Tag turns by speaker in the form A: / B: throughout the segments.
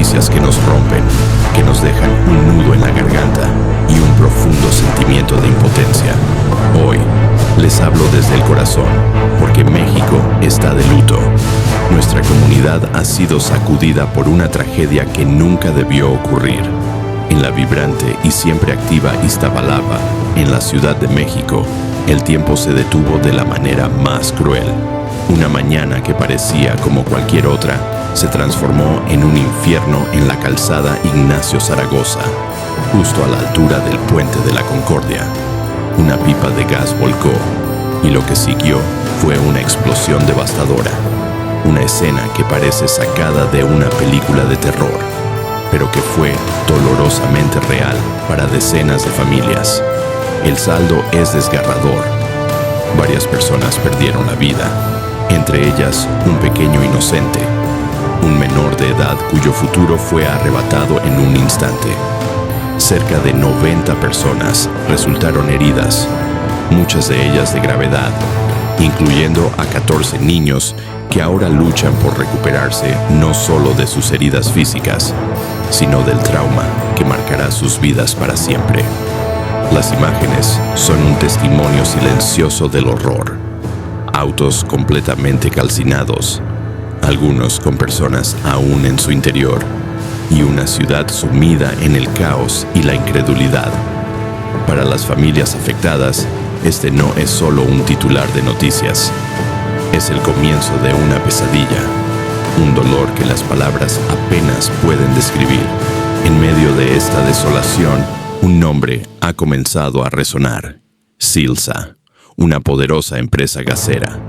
A: noticias que nos rompen, que nos dejan un nudo en la garganta y un profundo sentimiento de impotencia. Hoy les hablo desde el corazón, porque México está de luto. Nuestra comunidad ha sido sacudida por una tragedia que nunca debió ocurrir. En la vibrante y siempre activa Iztapalapa, en la Ciudad de México, el tiempo se detuvo de la manera más cruel. Una mañana que parecía como cualquier otra, se transformó en un infierno en la calzada Ignacio Zaragoza, justo a la altura del Puente de la Concordia. Una pipa de gas volcó, y lo que siguió fue una explosión devastadora. Una escena que parece sacada de una película de terror, pero que fue dolorosamente real para decenas de familias. El saldo es desgarrador. Varias personas perdieron la vida, entre ellas un pequeño inocente, un menor de edad cuyo futuro fue arrebatado en un instante. Cerca de 90 personas resultaron heridas, muchas de ellas de gravedad, incluyendo a 14 niños que ahora luchan por recuperarse no solo de sus heridas físicas, sino del trauma que marcará sus vidas para siempre. Las imágenes son un testimonio silencioso del horror. Autos completamente calcinados, algunos con personas aún en su interior, y una ciudad sumida en el caos y la incredulidad. Para las familias afectadas, este no es solo un titular de noticias. Es el comienzo de una pesadilla, un dolor que las palabras apenas pueden describir. En medio de esta desolación, un nombre ha comenzado a resonar: Silsa, una poderosa empresa gasera,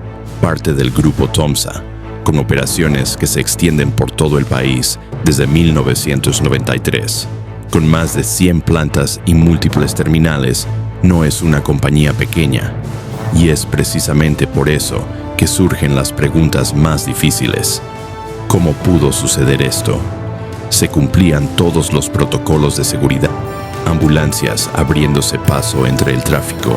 A: parte del grupo Tomsa, con operaciones que se extienden por todo el país desde 1993. Con más de 100 plantas y múltiples terminales, no es una compañía pequeña, y es precisamente por eso que surgen las preguntas más difíciles. ¿Cómo pudo suceder esto? ¿Se cumplían todos los protocolos de seguridad? Ambulancias abriéndose paso entre el tráfico,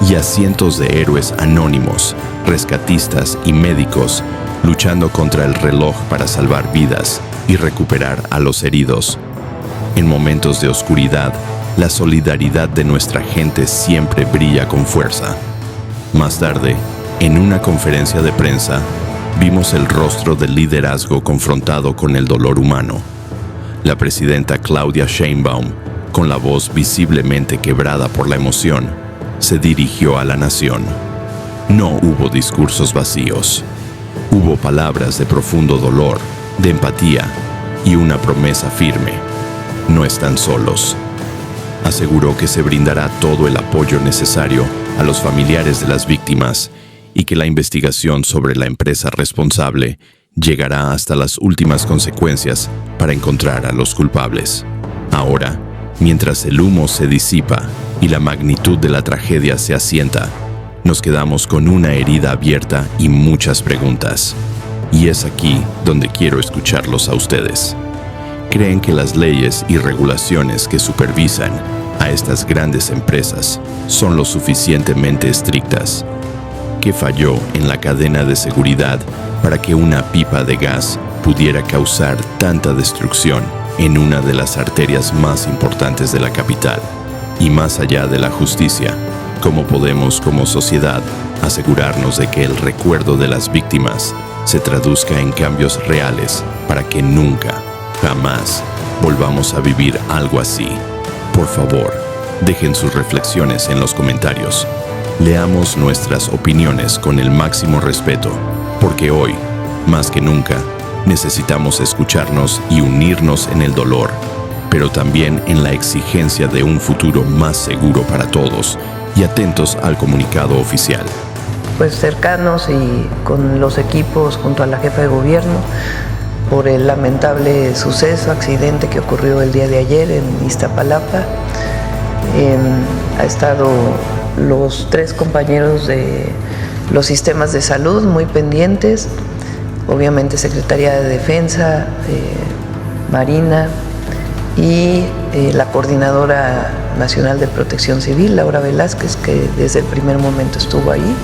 A: y a cientos de héroes anónimos, rescatistas y médicos luchando contra el reloj para salvar vidas y recuperar a los heridos. En momentos de oscuridad, la solidaridad de nuestra gente siempre brilla con fuerza. Más tarde, en una conferencia de prensa, vimos el rostro del liderazgo confrontado con el dolor humano. La presidenta Claudia Sheinbaum, con la voz visiblemente quebrada por la emoción, se dirigió a la nación. No hubo discursos vacíos. Hubo palabras de profundo dolor, de empatía y una promesa firme: no están solos. Aseguró que se brindará todo el apoyo necesario a los familiares de las víctimas y que la investigación sobre la empresa responsable llegará hasta las últimas consecuencias para encontrar a los culpables. Ahora, mientras el humo se disipa y la magnitud de la tragedia se asienta, nos quedamos con una herida abierta y muchas preguntas. Y es aquí donde quiero escucharlos a ustedes. ¿Creen que las leyes y regulaciones que supervisan a estas grandes empresas son lo suficientemente estrictas? ¿Qué falló en la cadena de seguridad para que una pipa de gas pudiera causar tanta destrucción en una de las arterias más importantes de la capital? Y más allá de la justicia, ¿cómo podemos como sociedad asegurarnos de que el recuerdo de las víctimas se traduzca en cambios reales para que nunca, jamás volvamos a vivir algo así? Por favor, dejen sus reflexiones en los comentarios. Leamos nuestras opiniones con el máximo respeto, porque hoy, más que nunca, necesitamos escucharnos y unirnos en el dolor, pero también en la exigencia de un futuro más seguro para todos, y atentos al comunicado oficial.
B: Pues cercanos y con los equipos junto a la jefa de gobierno por el lamentable accidente que ocurrió el día de ayer en Iztapalapa. Ha estado los 3 compañeros de los sistemas de salud muy pendientes, obviamente Secretaría de Defensa, Marina y la Coordinadora Nacional de Protección Civil, Laura Velázquez, que desde el primer momento estuvo ahí.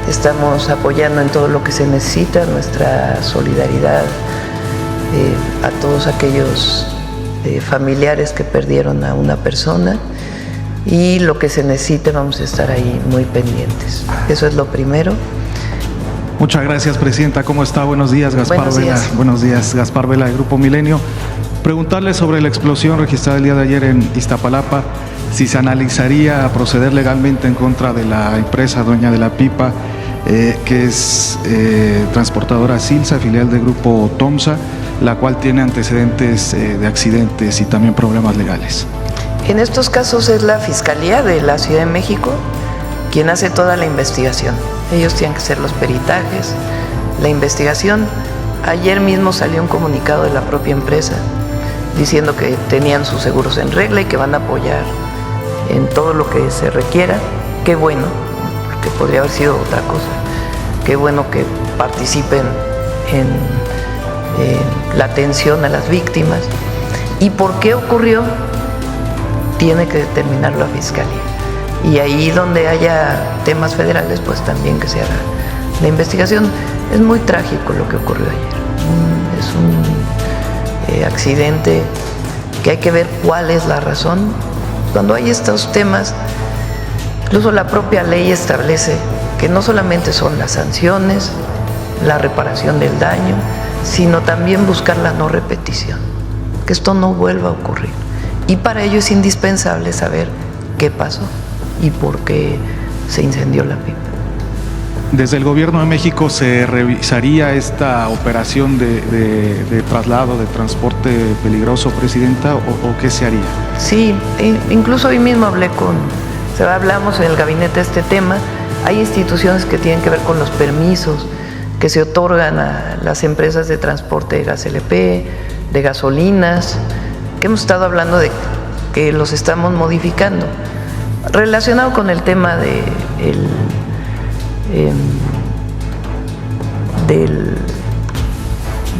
B: Estamos apoyando en todo lo que se necesita, nuestra solidaridad a todos aquellos familiares que perdieron a una persona, y lo que se necesite vamos a estar ahí muy pendientes. Eso es lo primero.
C: Muchas gracias, Presidenta. ¿Cómo está? Buenos días, Gaspar
B: Buenos
C: Vela.
B: días.
C: Buenos días, Gaspar Vela, del Grupo Milenio. Preguntarle sobre la explosión registrada el día de ayer en Iztapalapa, si se analizaría proceder legalmente en contra de la empresa dueña de la pipa, que es transportadora Silsa, filial del Grupo Tomsa, la cual tiene antecedentes de accidentes y también problemas legales.
B: En estos casos es la Fiscalía de la Ciudad de México quien hace toda la investigación. Ellos tienen que hacer los peritajes, la investigación. Ayer mismo salió un comunicado de la propia empresa diciendo que tenían sus seguros en regla y que van a apoyar en todo lo que se requiera. Qué bueno, porque podría haber sido otra cosa. Qué bueno que participen en la atención a las víctimas. ¿Y por qué ocurrió? Tiene que determinar la Fiscalía. Y ahí donde haya temas federales, pues también que se haga la investigación. Es muy trágico lo que ocurrió ayer. Es un accidente que hay que ver cuál es la razón. Cuando hay estos temas, incluso la propia ley establece que no solamente son las sanciones, la reparación del daño, sino también buscar la no repetición, que esto no vuelva a ocurrir. Y para ello es indispensable saber qué pasó y por qué se incendió la pipa.
C: ¿Desde el Gobierno de México se revisaría esta operación de traslado, de transporte peligroso, Presidenta, o qué se haría?
B: Sí, incluso hoy mismo hablamos en el gabinete de este tema. Hay instituciones que tienen que ver con los permisos que se otorgan a las empresas de transporte de gas LP, de gasolinas, que hemos estado hablando de que los estamos modificando. Relacionado con el tema del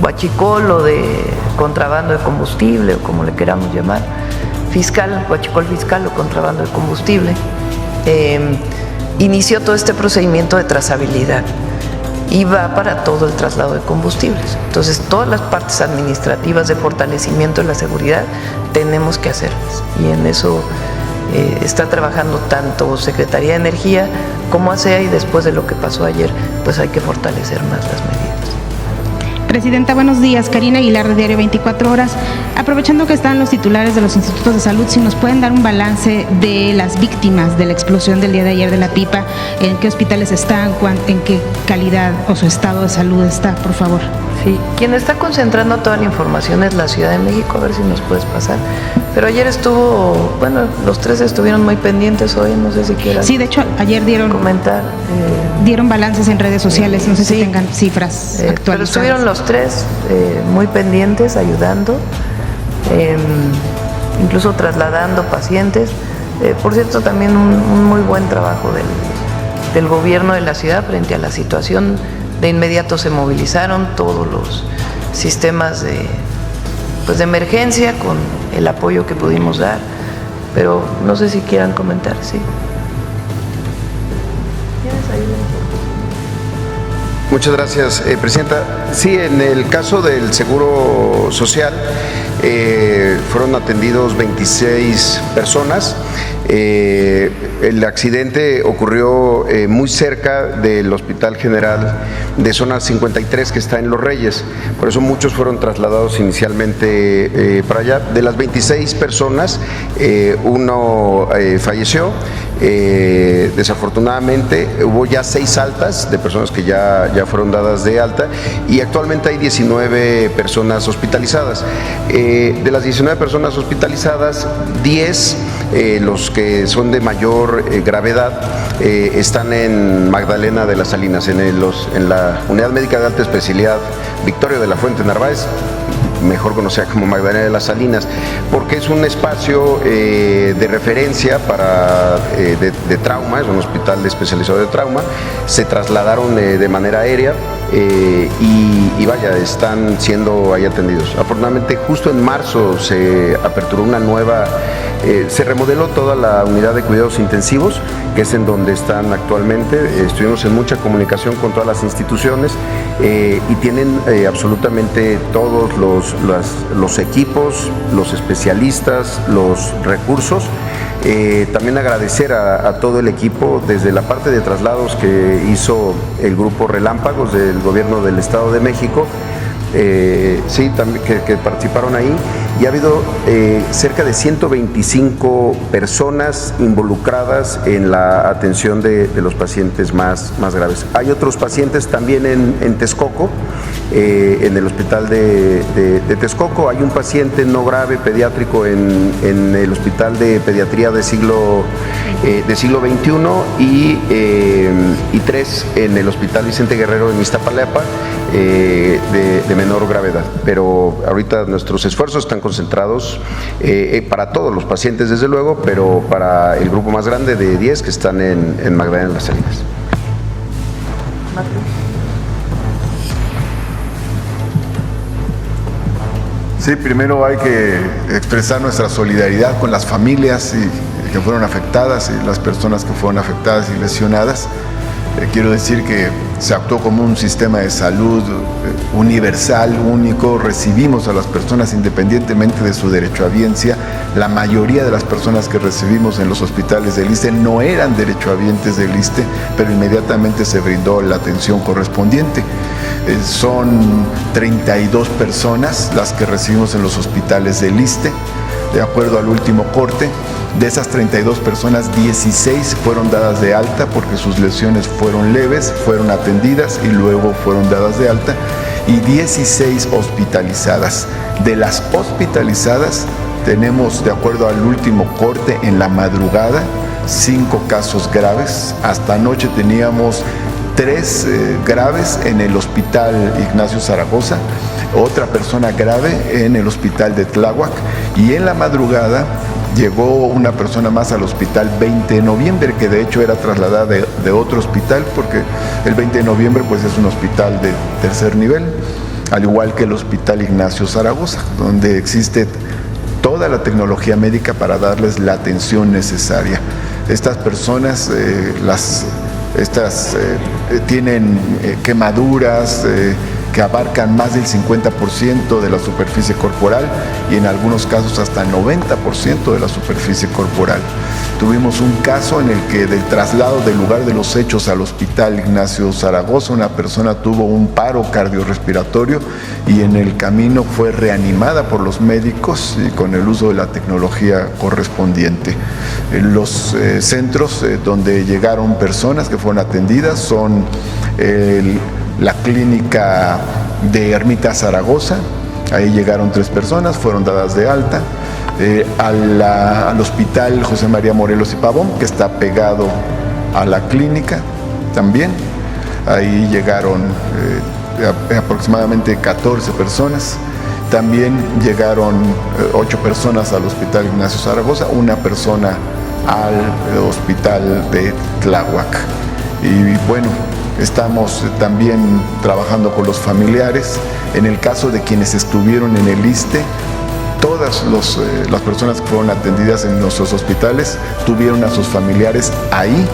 B: huachicol o de contrabando de combustible, o como le queramos llamar, huachicol fiscal o contrabando de combustible, inició todo este procedimiento de trazabilidad y va para todo el traslado de combustibles. Entonces, todas las partes administrativas de fortalecimiento de la seguridad tenemos que hacerlas, y en eso está trabajando tanto Secretaría de Energía como ASEA, y después de lo que pasó ayer, pues hay que fortalecer más las medidas.
D: Presidenta, buenos días. Karina Aguilar, de Diario 24 Horas. Aprovechando que están los titulares de los institutos de salud, si nos pueden dar un balance de las víctimas de la explosión del día de ayer de la pipa, en qué hospitales están, en qué calidad o su estado de salud está, por favor.
B: Sí, quien está concentrando toda la información es la Ciudad de México, a ver si nos puedes pasar. Pero ayer los tres estuvieron muy pendientes hoy, no sé si quieras.
D: Sí, de hecho, ayer dieron balances en redes sociales, no sé si tengan cifras actualizadas.
B: Pero estuvieron los tres muy pendientes, ayudando, incluso trasladando pacientes. Por cierto, también un muy buen trabajo del gobierno de la ciudad frente a la situación. De inmediato se movilizaron todos los sistemas de emergencia con el apoyo que pudimos dar, pero no sé si quieran comentar, sí. ¿Tienes ahí la información?
E: Muchas gracias, Presidenta. Sí, en el caso del Seguro Social fueron atendidos 26 personas. El accidente ocurrió muy cerca del Hospital General de Zona 53, que está en Los Reyes. Por eso muchos fueron trasladados inicialmente para allá. De las 26 personas, uno falleció. Desafortunadamente hubo ya 6 altas de personas que ya fueron dadas de alta, y actualmente hay 19 personas hospitalizadas. De las 19 personas hospitalizadas, 10, los que son de mayor gravedad, están en Magdalena de las Salinas, en la Unidad Médica de Alta Especialidad Victorio de la Fuente Narváez, mejor conocida como Magdalena de las Salinas, porque es un espacio de referencia de trauma, es un hospital especializado de trauma. Se trasladaron de manera aérea y vaya, están siendo ahí atendidos. Afortunadamente, justo en marzo se aperturó una nueva, se remodeló toda la unidad de cuidados intensivos, que es en donde están actualmente. Estuvimos en mucha comunicación con todas las instituciones y tienen absolutamente todos los equipos, los especialistas, los recursos. También agradecer a todo el equipo, desde la parte de traslados que hizo el grupo Relámpagos del Gobierno del Estado de México, sí, también, que participaron ahí, y ha habido cerca de 125 personas involucradas en la atención de los pacientes más graves. Hay otros pacientes también en Texcoco, en el hospital de Texcoco. Hay un paciente no grave pediátrico en el hospital de pediatría de siglo XXI y 3 en el hospital Vicente Guerrero en Iztapalapa, de menor gravedad. Pero ahorita nuestros esfuerzos están concentrados para todos los pacientes, desde luego, pero para el grupo más grande de 10 que están en Magdalena de las Salinas.
F: Sí, primero hay que expresar nuestra solidaridad con las familias que fueron afectadas y las personas que fueron afectadas y lesionadas. Quiero decir que se actuó como un sistema de salud universal, único. Recibimos a las personas independientemente de su derechohabiencia. La mayoría de las personas que recibimos en los hospitales del ISSSTE no eran derechohabientes del ISSSTE, pero inmediatamente se brindó la atención correspondiente. Son 32 personas las que recibimos en los hospitales del ISSSTE, de acuerdo al último corte. De esas 32 personas, 16 fueron dadas de alta porque sus lesiones fueron leves, fueron atendidas y luego fueron dadas de alta, y 16 hospitalizadas. De las hospitalizadas, tenemos, de acuerdo al último corte, en la madrugada, 5 casos graves. Hasta anoche teníamos 3 graves en el hospital Ignacio Zaragoza, otra persona grave en el hospital de Tláhuac, y en la madrugada llegó una persona más al hospital 20 de noviembre, que de hecho era trasladada de otro hospital, porque el 20 de noviembre pues es un hospital de tercer nivel, al igual que el hospital Ignacio Zaragoza, donde existe toda la tecnología médica para darles la atención necesaria. Estas personas, tienen quemaduras que abarcan más del 50% de la superficie corporal y en algunos casos hasta el 90% de la superficie corporal. Tuvimos un caso en el que del traslado del lugar de los hechos al hospital Ignacio Zaragoza, una persona tuvo un paro cardiorrespiratorio y en el camino fue reanimada por los médicos y con el uso de la tecnología correspondiente. Los centros donde llegaron personas que fueron atendidas son la clínica de Ermita Zaragoza. Ahí llegaron 3 personas, fueron dadas de alta. Al hospital José María Morelos y Pavón, que está pegado a la clínica también. Ahí llegaron aproximadamente 14 personas. También llegaron 8 personas al hospital Ignacio Zaragoza, 1 persona al hospital de Tláhuac. Y bueno, estamos también trabajando con los familiares. En el caso de quienes estuvieron en el ISSSTE, todas las personas que fueron atendidas en nuestros hospitales tuvieron a sus familiares ahí,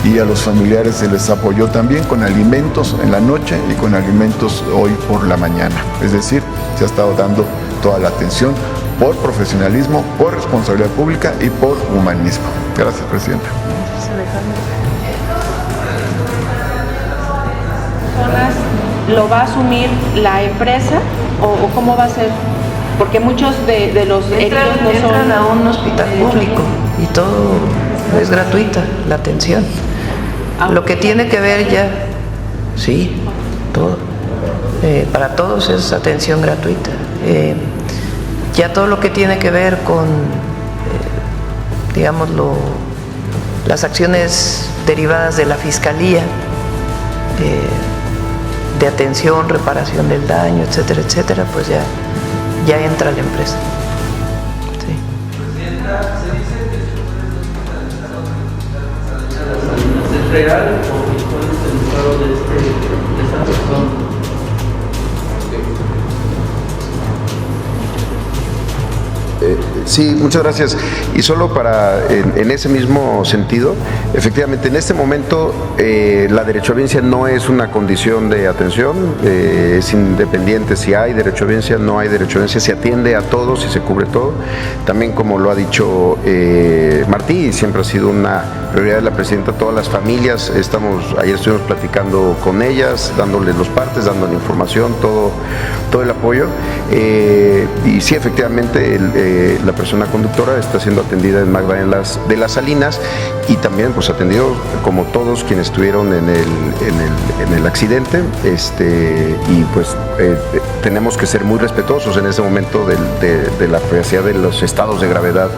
F: y a los familiares se les apoyó también con alimentos en la noche y con alimentos hoy por la mañana. Es decir, se ha estado dando toda la atención por profesionalismo, por responsabilidad pública y por humanismo. Gracias, Presidenta.
G: ¿Lo va a asumir la empresa o cómo va a ser? Porque muchos de los heridos no
B: entran a un hospital público y todo es gratuita, la atención. Lo que tiene que ver ya, sí, todo. Para todos es atención gratuita. Ya todo lo que tiene que ver con, digámoslo, las acciones derivadas de la Fiscalía, de atención, reparación del daño, etcétera, etcétera, pues ya entra la empresa. Sí.
H: Presidenta, se dice que se pueden hospitalizar a los hospitales más alejados. ¿Es real o cuál es el estado de esta
E: Sí, muchas gracias. Y solo para, en ese mismo sentido, efectivamente, en este momento la derechohabiencia no es una condición de atención, es independiente si hay derechohabiencia, no hay derechohabiencia, se atiende a todos y se cubre todo. También, como lo ha dicho Martí, siempre ha sido una prioridad de la presidenta, todas las familias, ayer estuvimos platicando con ellas, dándoles los partes, dándole información, todo el apoyo. Y sí, efectivamente, la persona conductora está siendo atendida en Magdalena de las Salinas y también pues atendido como todos quienes estuvieron en el accidente, y pues tenemos que ser muy respetuosos en ese momento de la privacidad de los estados de gravedad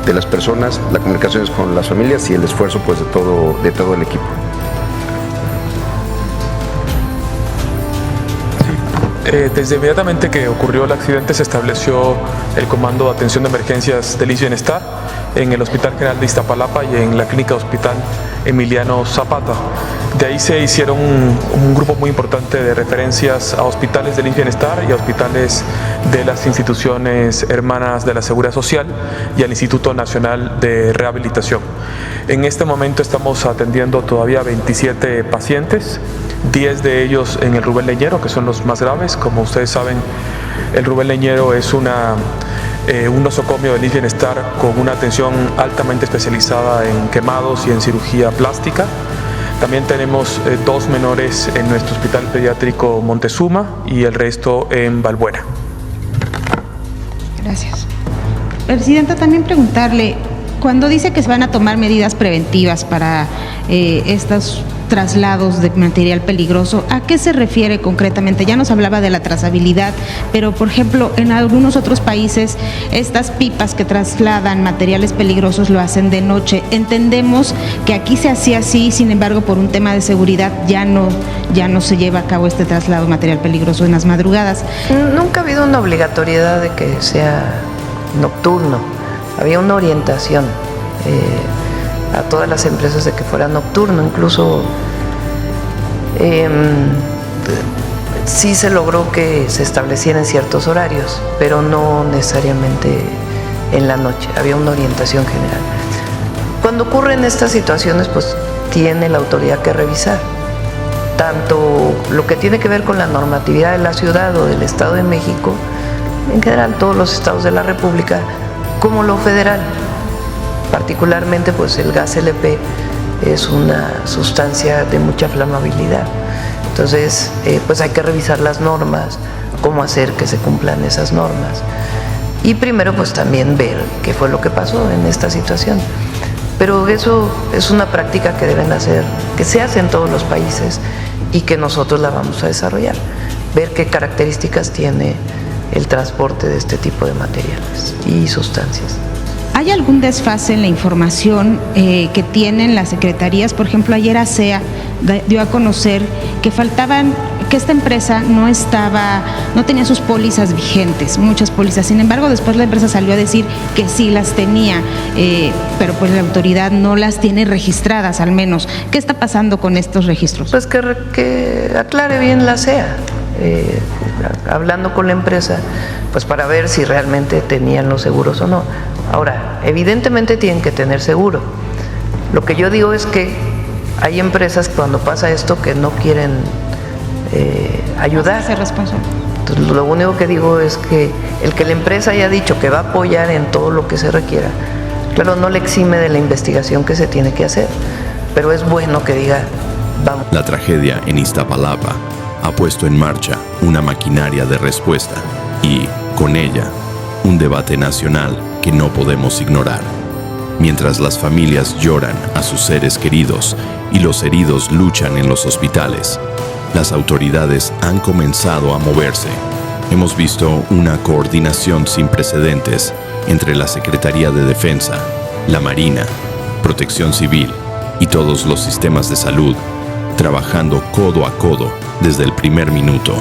E: de las personas, la comunicación es con las familias y el esfuerzo pues de todo el equipo.
I: Desde inmediatamente que ocurrió el accidente se estableció el Comando de Atención de Emergencias del IMSS Bienestar en el Hospital General de Iztapalapa y en la Clínica Hospital Emiliano Zapata. De ahí se hicieron un grupo muy importante de referencias a hospitales del IMSS Bienestar y a hospitales de las instituciones hermanas de la Seguridad Social y al Instituto Nacional de Rehabilitación. En este momento estamos atendiendo todavía 27 pacientes, 10 de ellos en el Rubén Leñero, que son los más graves. Como ustedes saben, el Rubén Leñero es un nosocomio del IMSS Bienestar con una atención altamente especializada en quemados y en cirugía plástica. También tenemos 2 menores en nuestro hospital pediátrico Montezuma y el resto en Balbuena.
D: Gracias. Presidenta, también preguntarle, cuando dice que se van a tomar medidas preventivas para estos traslados de material peligroso, ¿a qué se refiere concretamente? Ya nos hablaba de la trazabilidad, pero por ejemplo, en algunos otros países, estas pipas que trasladan materiales peligrosos lo hacen de noche. Entendemos que aquí se hacía así, sin embargo, por un tema de seguridad ya no se lleva a cabo este traslado de material peligroso en las madrugadas.
B: Nunca ha habido una obligatoriedad de que sea nocturno. Había una orientación a todas las empresas de que fuera nocturno, incluso sí se logró que se establecieran ciertos horarios, pero no necesariamente en la noche, había una orientación general. Cuando ocurren estas situaciones, pues tiene la autoridad que revisar tanto lo que tiene que ver con la normatividad de la ciudad o del Estado de México, en general todos los estados de la República, como lo federal. Particularmente pues el gas LP es una sustancia de mucha flamabilidad, entonces pues hay que revisar las normas, cómo hacer que se cumplan esas normas y primero pues también ver qué fue lo que pasó en esta situación, pero eso es una práctica que deben hacer, que se hace en todos los países y que nosotros la vamos a desarrollar, ver qué características tiene el transporte de este tipo de materiales y sustancias.
D: ¿Hay algún desfase en la información que tienen las secretarías? Por ejemplo, ayer ASEA dio a conocer que que esta empresa no tenía sus pólizas vigentes, muchas pólizas. Sin embargo, después la empresa salió a decir que sí las tenía, pero pues la autoridad no las tiene registradas al menos. ¿Qué está pasando con estos registros?
B: Pues que aclare bien la ASEA, hablando con la empresa, pues para ver si realmente tenían los seguros o no. Ahora, evidentemente tienen que tener seguro. Lo que yo digo es que hay empresas cuando pasa esto que no quieren ayudar.
D: Ser responsable.
B: Entonces, lo único que digo es que el que la empresa haya dicho que va a apoyar en todo lo que se requiera, claro, no le exime de la investigación que se tiene que hacer, pero es bueno que diga, vamos.
A: La tragedia en Iztapalapa ha puesto en marcha una maquinaria de respuesta y, con ella, un debate nacional que no podemos ignorar. Mientras las familias lloran a sus seres queridos y los heridos luchan en los hospitales, las autoridades han comenzado a moverse. Hemos visto una coordinación sin precedentes entre la Secretaría de Defensa, la Marina, Protección Civil y todos los sistemas de salud, trabajando codo a codo desde el primer minuto.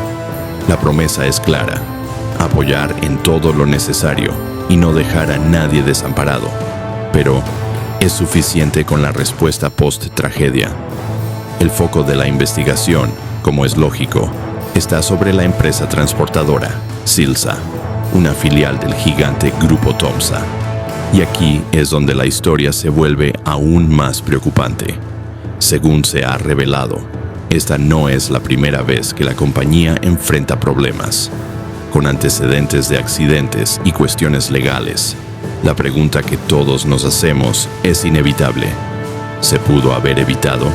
A: La promesa es clara: apoyar en todo lo necesario y no dejar a nadie desamparado. Pero, ¿es suficiente con la respuesta post-tragedia? El foco de la investigación como es lógico, está sobre la empresa transportadora, Silsa, una filial del gigante Grupo Tomsa. Y aquí es donde la historia se vuelve aún más preocupante. Según se ha revelado, esta no es la primera vez que la compañía enfrenta problemas. Con antecedentes de accidentes y cuestiones legales, la pregunta que todos nos hacemos es inevitable. ¿Se pudo haber evitado?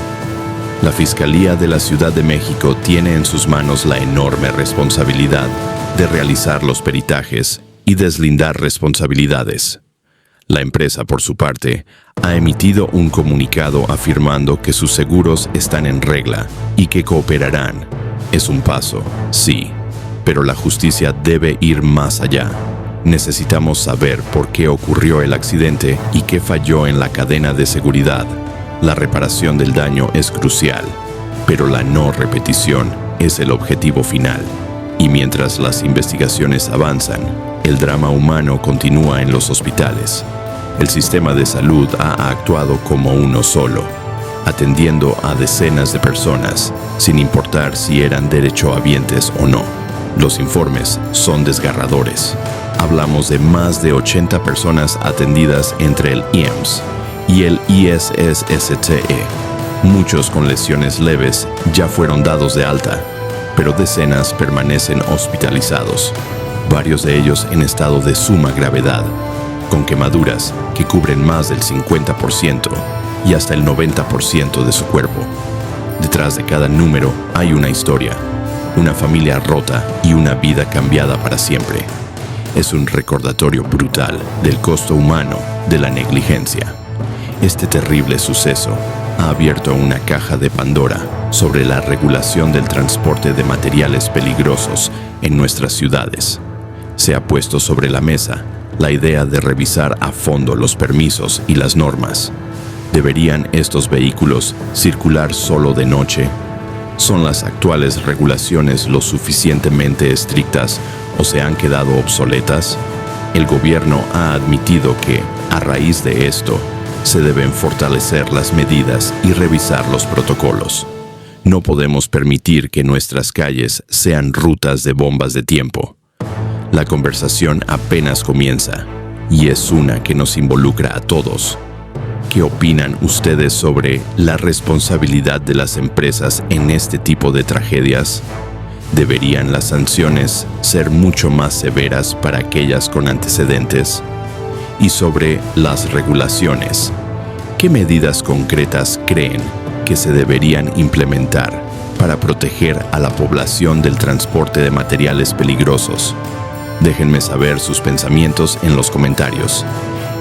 A: La Fiscalía de la Ciudad de México tiene en sus manos la enorme responsabilidad de realizar los peritajes y deslindar responsabilidades. La empresa, por su parte, ha emitido un comunicado afirmando que sus seguros están en regla y que cooperarán. Es un paso, sí, pero la justicia debe ir más allá. Necesitamos saber por qué ocurrió el accidente y qué falló en la cadena de seguridad. La reparación del daño es crucial, pero la no repetición es el objetivo final. Y mientras las investigaciones avanzan, el drama humano continúa en los hospitales. El sistema de salud ha actuado como uno solo, atendiendo a decenas de personas, sin importar si eran derechohabientes o no. Los informes son desgarradores. Hablamos de más de 80 personas atendidas entre el IEMS y el ISSSTE. Muchos con lesiones leves ya fueron dados de alta, pero decenas permanecen hospitalizados, varios de ellos en estado de suma gravedad, con quemaduras que cubren más del 50% y hasta el 90% de su cuerpo. Detrás de cada número hay una historia, una familia rota y una vida cambiada para siempre. Es un recordatorio brutal del costo humano de la negligencia. Este terrible suceso ha abierto una caja de Pandora sobre la regulación del transporte de materiales peligrosos en nuestras ciudades. Se ha puesto sobre la mesa la idea de revisar a fondo los permisos y las normas. ¿Deberían estos vehículos circular solo de noche? ¿Son las actuales regulaciones lo suficientemente estrictas o se han quedado obsoletas? El gobierno ha admitido que, a raíz de esto, se deben fortalecer las medidas y revisar los protocolos. No podemos permitir que nuestras calles sean rutas de bombas de tiempo. La conversación apenas comienza, y es una que nos involucra a todos. ¿Qué opinan ustedes sobre la responsabilidad de las empresas en este tipo de tragedias? ¿Deberían las sanciones ser mucho más severas para aquellas con antecedentes? Y sobre las regulaciones, ¿qué medidas concretas creen que se deberían implementar para proteger a la población del transporte de materiales peligrosos? Déjenme saber sus pensamientos en los comentarios.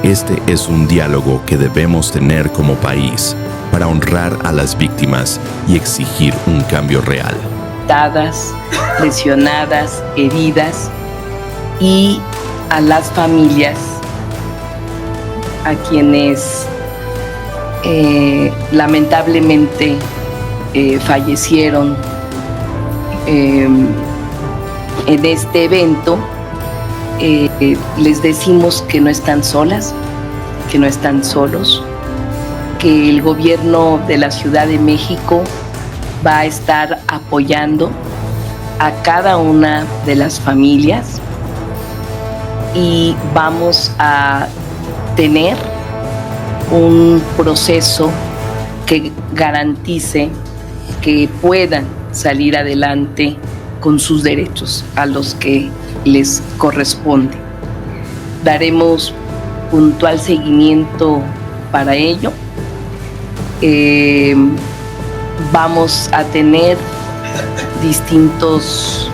A: Este es un diálogo que debemos tener como país para honrar a las víctimas y exigir un cambio real.
J: Lesionadas, heridas, y a las familias a quienes lamentablemente fallecieron en este evento. Les decimos que no están solas, que no están solos, que el gobierno de la Ciudad de México va a estar apoyando a cada una de las familias y vamos a tener un proceso que garantice que puedan salir adelante con sus derechos a los que les corresponde. Daremos puntual seguimiento para ello. Vamos a tener distintos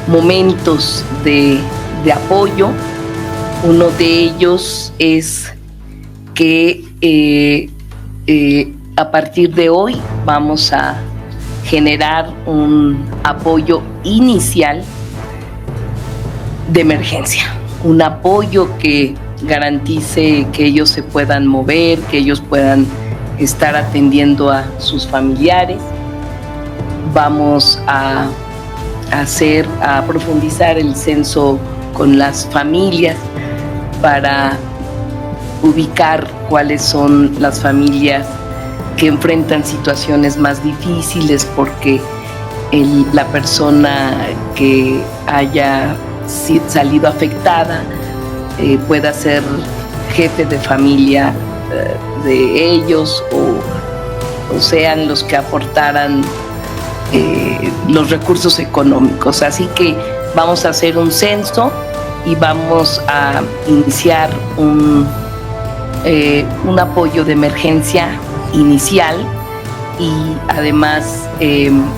J: momentos de apoyo. Uno de ellos es que a partir de hoy vamos a generar un apoyo inicial de emergencia, un apoyo que garantice que ellos se puedan mover, que ellos puedan estar atendiendo a sus familiares. Vamos a profundizar el censo con las familias para ubicar cuáles son las familias que enfrentan situaciones más difíciles porque la persona que haya salido afectada pueda ser jefe de familia de ellos o sean los que aportaran los recursos económicos. Así que vamos a hacer un censo y vamos a iniciar un apoyo de emergencia inicial y además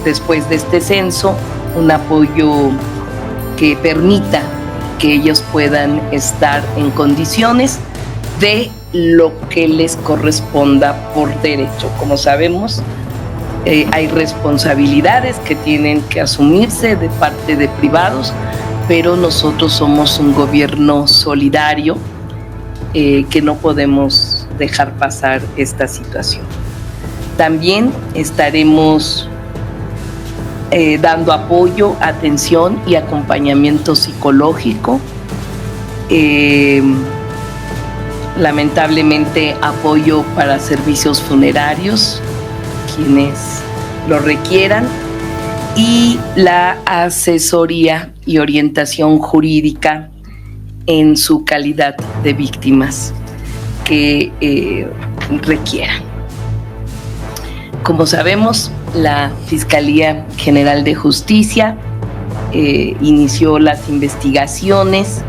J: después de este censo un apoyo que permita que ellos puedan estar en condiciones de lo que les corresponda por derecho. Como sabemos, hay responsabilidades que tienen que asumirse de parte de privados, pero nosotros somos un gobierno solidario que no podemos dejar pasar esta situación. También estaremos dando apoyo, atención y acompañamiento psicológico. Lamentablemente, apoyo para servicios funerarios, quienes lo requieran, y la asesoría y orientación jurídica en su calidad de víctimas que requieran. Como sabemos, la Fiscalía General de Justicia inició las investigaciones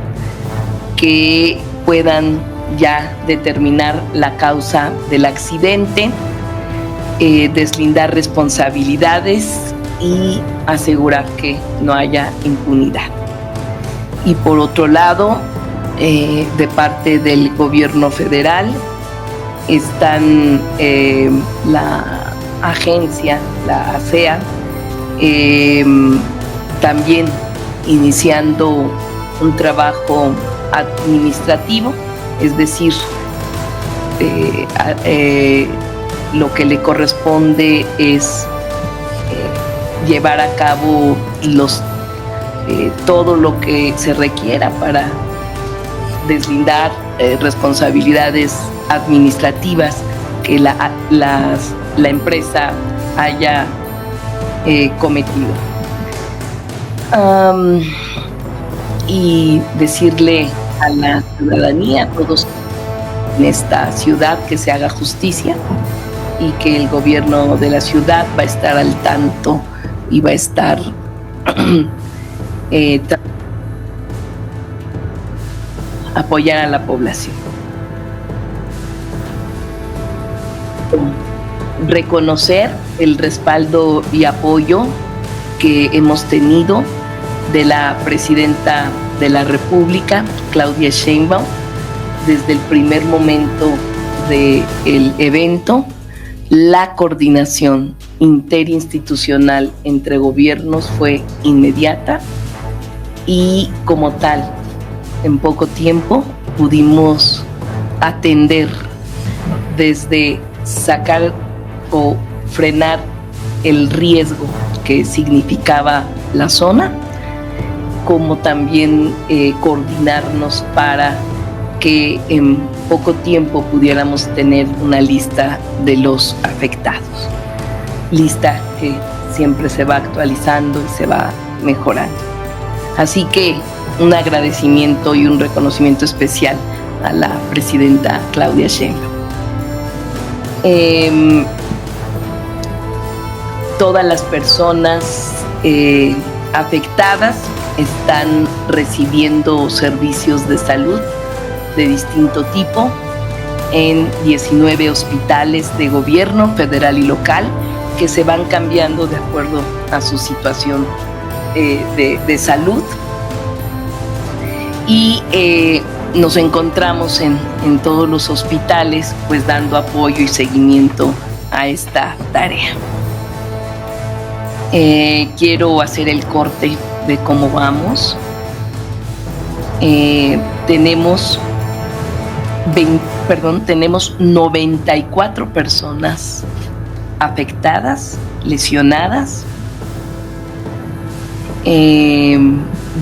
J: que puedan ya determinar la causa del accidente, deslindar responsabilidades y asegurar que no haya impunidad. Y por otro lado, de parte del gobierno federal, están la agencia, la ASEA, también iniciando un trabajo administrativo, es decir, lo que le corresponde es llevar a cabo todo lo que se requiera para deslindar responsabilidades administrativas que la empresa haya cometido. Y decirle a la ciudadanía, a todos en esta ciudad, que se haga justicia y que el gobierno de la ciudad va a estar al tanto y va a estar apoyar a la población. Reconocer el respaldo y apoyo que hemos tenido de la presidenta de la República, Claudia Sheinbaum, desde el primer momento del evento. La coordinación interinstitucional entre gobiernos fue inmediata y como tal, en poco tiempo pudimos atender desde sacar o frenar el riesgo que significaba la zona, como también coordinarnos para que en poco tiempo pudiéramos tener una lista de los afectados. Lista que siempre se va actualizando y se va mejorando. Así que un agradecimiento y un reconocimiento especial a la presidenta Claudia Sheinbaum. Todas las personas afectadas están recibiendo servicios de salud de distinto tipo en 19 hospitales de gobierno federal y local que se van cambiando de acuerdo a su situación de salud. Y nos encontramos en todos los hospitales pues dando apoyo y seguimiento a esta tarea. Quiero hacer el corte de cómo vamos. Tenemos 94 personas afectadas, lesionadas. De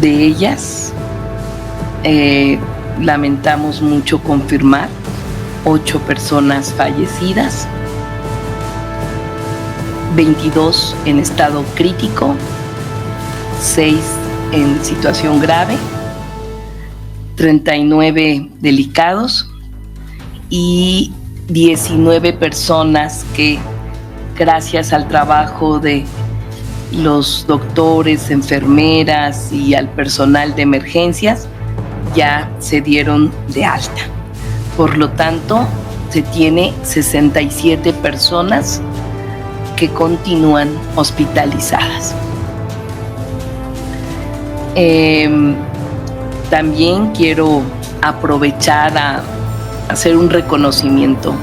J: ellas, lamentamos mucho confirmar 8 personas fallecidas. 22 en estado crítico, 6 en situación grave, 39 delicados y 19 personas que, gracias al trabajo de los doctores, enfermeras y al personal de emergencias, ya se dieron de alta. Por lo tanto, se tiene 67 personas que continúan hospitalizadas. También quiero aprovechar a hacer un reconocimiento.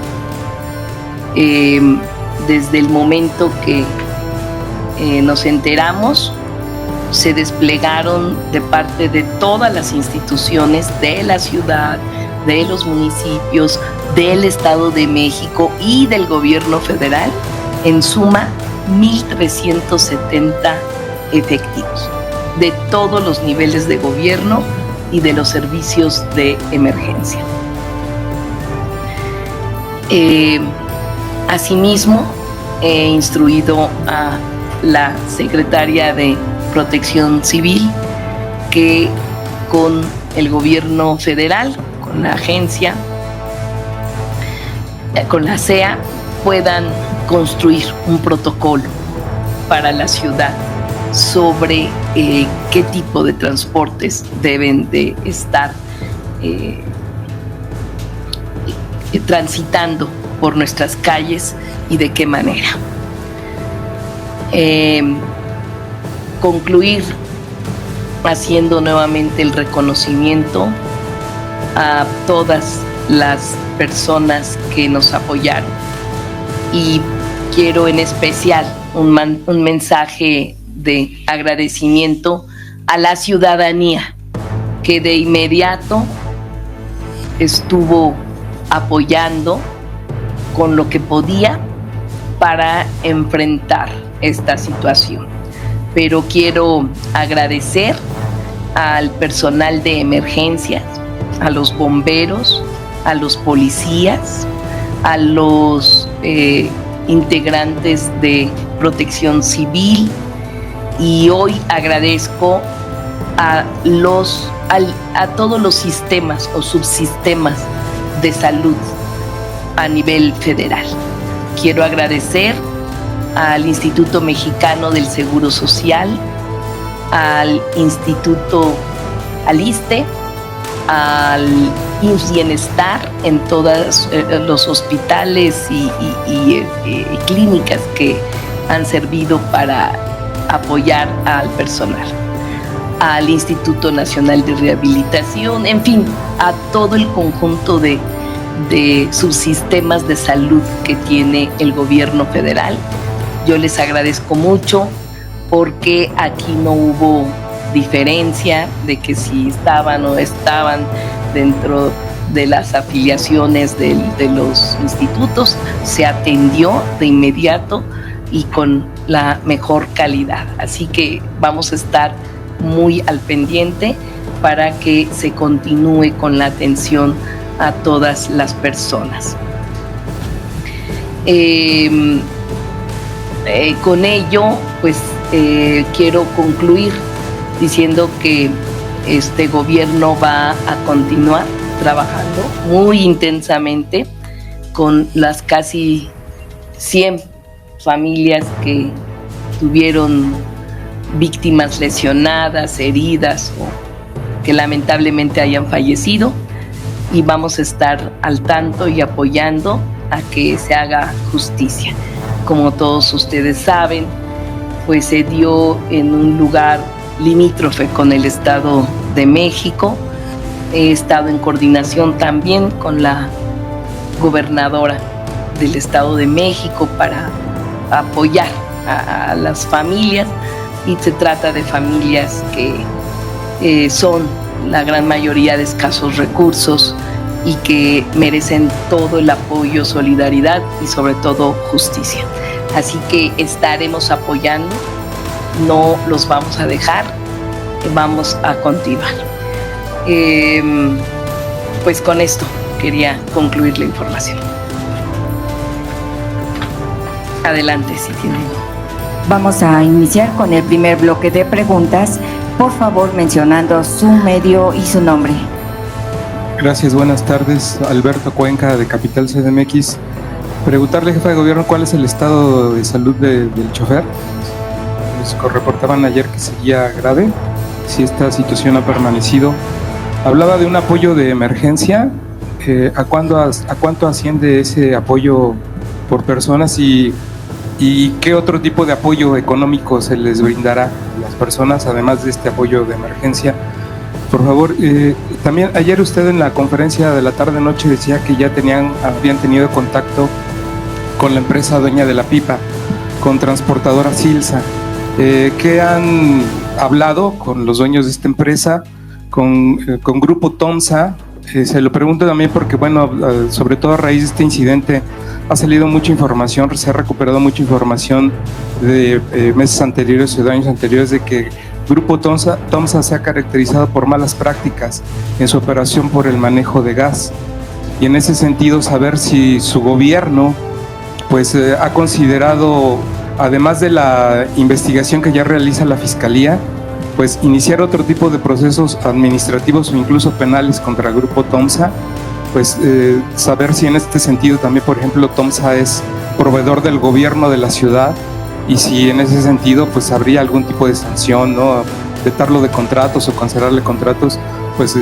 J: Desde el momento que nos enteramos, se desplegaron de parte de todas las instituciones de la ciudad, de los municipios, del Estado de México y del gobierno federal, en suma 1,370 efectivos de todos los niveles de gobierno y de los servicios de emergencia. Asimismo, he instruido a la secretaria de Protección Civil que con el gobierno federal, con la agencia, con la CEA, puedan construir un protocolo para la ciudad sobre qué tipo de transportes deben de estar transitando por nuestras calles y de qué manera. Concluir haciendo nuevamente el reconocimiento a todas las personas que nos apoyaron, y quiero en especial un mensaje de agradecimiento a la ciudadanía que de inmediato estuvo apoyando con lo que podía para enfrentar esta situación. Pero quiero agradecer al personal de emergencias, a los bomberos, a los policías, a los integrantes de Protección Civil, y hoy agradezco a todos los sistemas o subsistemas de salud a nivel federal. Quiero agradecer al Instituto Mexicano del Seguro Social, al Instituto, al ISSSTE, al IMSS Bienestar, en todos los hospitales y clínicas que han servido para apoyar al personal, al Instituto Nacional de Rehabilitación, en fin, a todo el conjunto de subsistemas de salud que tiene el gobierno federal. Yo les agradezco mucho, porque aquí no hubo diferencia de que si estaban o no estaban dentro de las afiliaciones de los institutos. Se atendió de inmediato y con la mejor calidad. Así que vamos a estar muy al pendiente para que se continúe con la atención a todas las personas. Con ello, pues quiero concluir diciendo que este gobierno va a continuar trabajando muy intensamente con las casi 100 familias que tuvieron víctimas lesionadas, heridas o que lamentablemente hayan fallecido, y vamos a estar al tanto y apoyando a que se haga justicia. Como todos ustedes saben, pues se dio en un lugar limítrofe con el Estado de México. He estado en coordinación también con la gobernadora del Estado de México para apoyar a las familias, y se trata de familias que son la gran mayoría de escasos recursos y que merecen todo el apoyo, solidaridad y sobre todo justicia. Así que estaremos apoyando, no los vamos a dejar, vamos a continuar. Pues con esto quería concluir la información. Adelante, si tienen.
K: Vamos a iniciar con el primer bloque de preguntas. Por favor, mencionando su medio y su nombre.
L: Gracias, buenas tardes. Alberto Cuenca, de Capital CDMX. Preguntarle, jefa de gobierno, ¿cuál es el estado de salud del chofer? Nos reportaban ayer que seguía grave, si esta situación ha permanecido. Hablaba de un apoyo de emergencia. ¿A cuánto asciende ese apoyo por personas y qué otro tipo de apoyo económico se les brindará a las personas, además de este apoyo de emergencia? Por favor, también ayer usted en la conferencia de la tarde-noche decía que ya habían tenido contacto con la empresa dueña de la pipa, con Transportadora Silsa. ¿Qué han hablado con los dueños de esta empresa, con Grupo TOMSA? Se lo pregunto también porque, bueno, sobre todo a raíz de este incidente ha salido mucha información, se ha recuperado mucha información de meses anteriores o de años anteriores de que Grupo TOMSA se ha caracterizado por malas prácticas en su operación por el manejo de gas. Y en ese sentido, saber si su gobierno pues ha considerado, además de la investigación que ya realiza la Fiscalía, pues iniciar otro tipo de procesos administrativos o incluso penales contra el Grupo TOMSA, pues saber si en este sentido también, por ejemplo, TOMSA es proveedor del gobierno de la ciudad y si en ese sentido pues habría algún tipo de sanción, ¿no? Vetarlo de contratos o cancelarle contratos, pues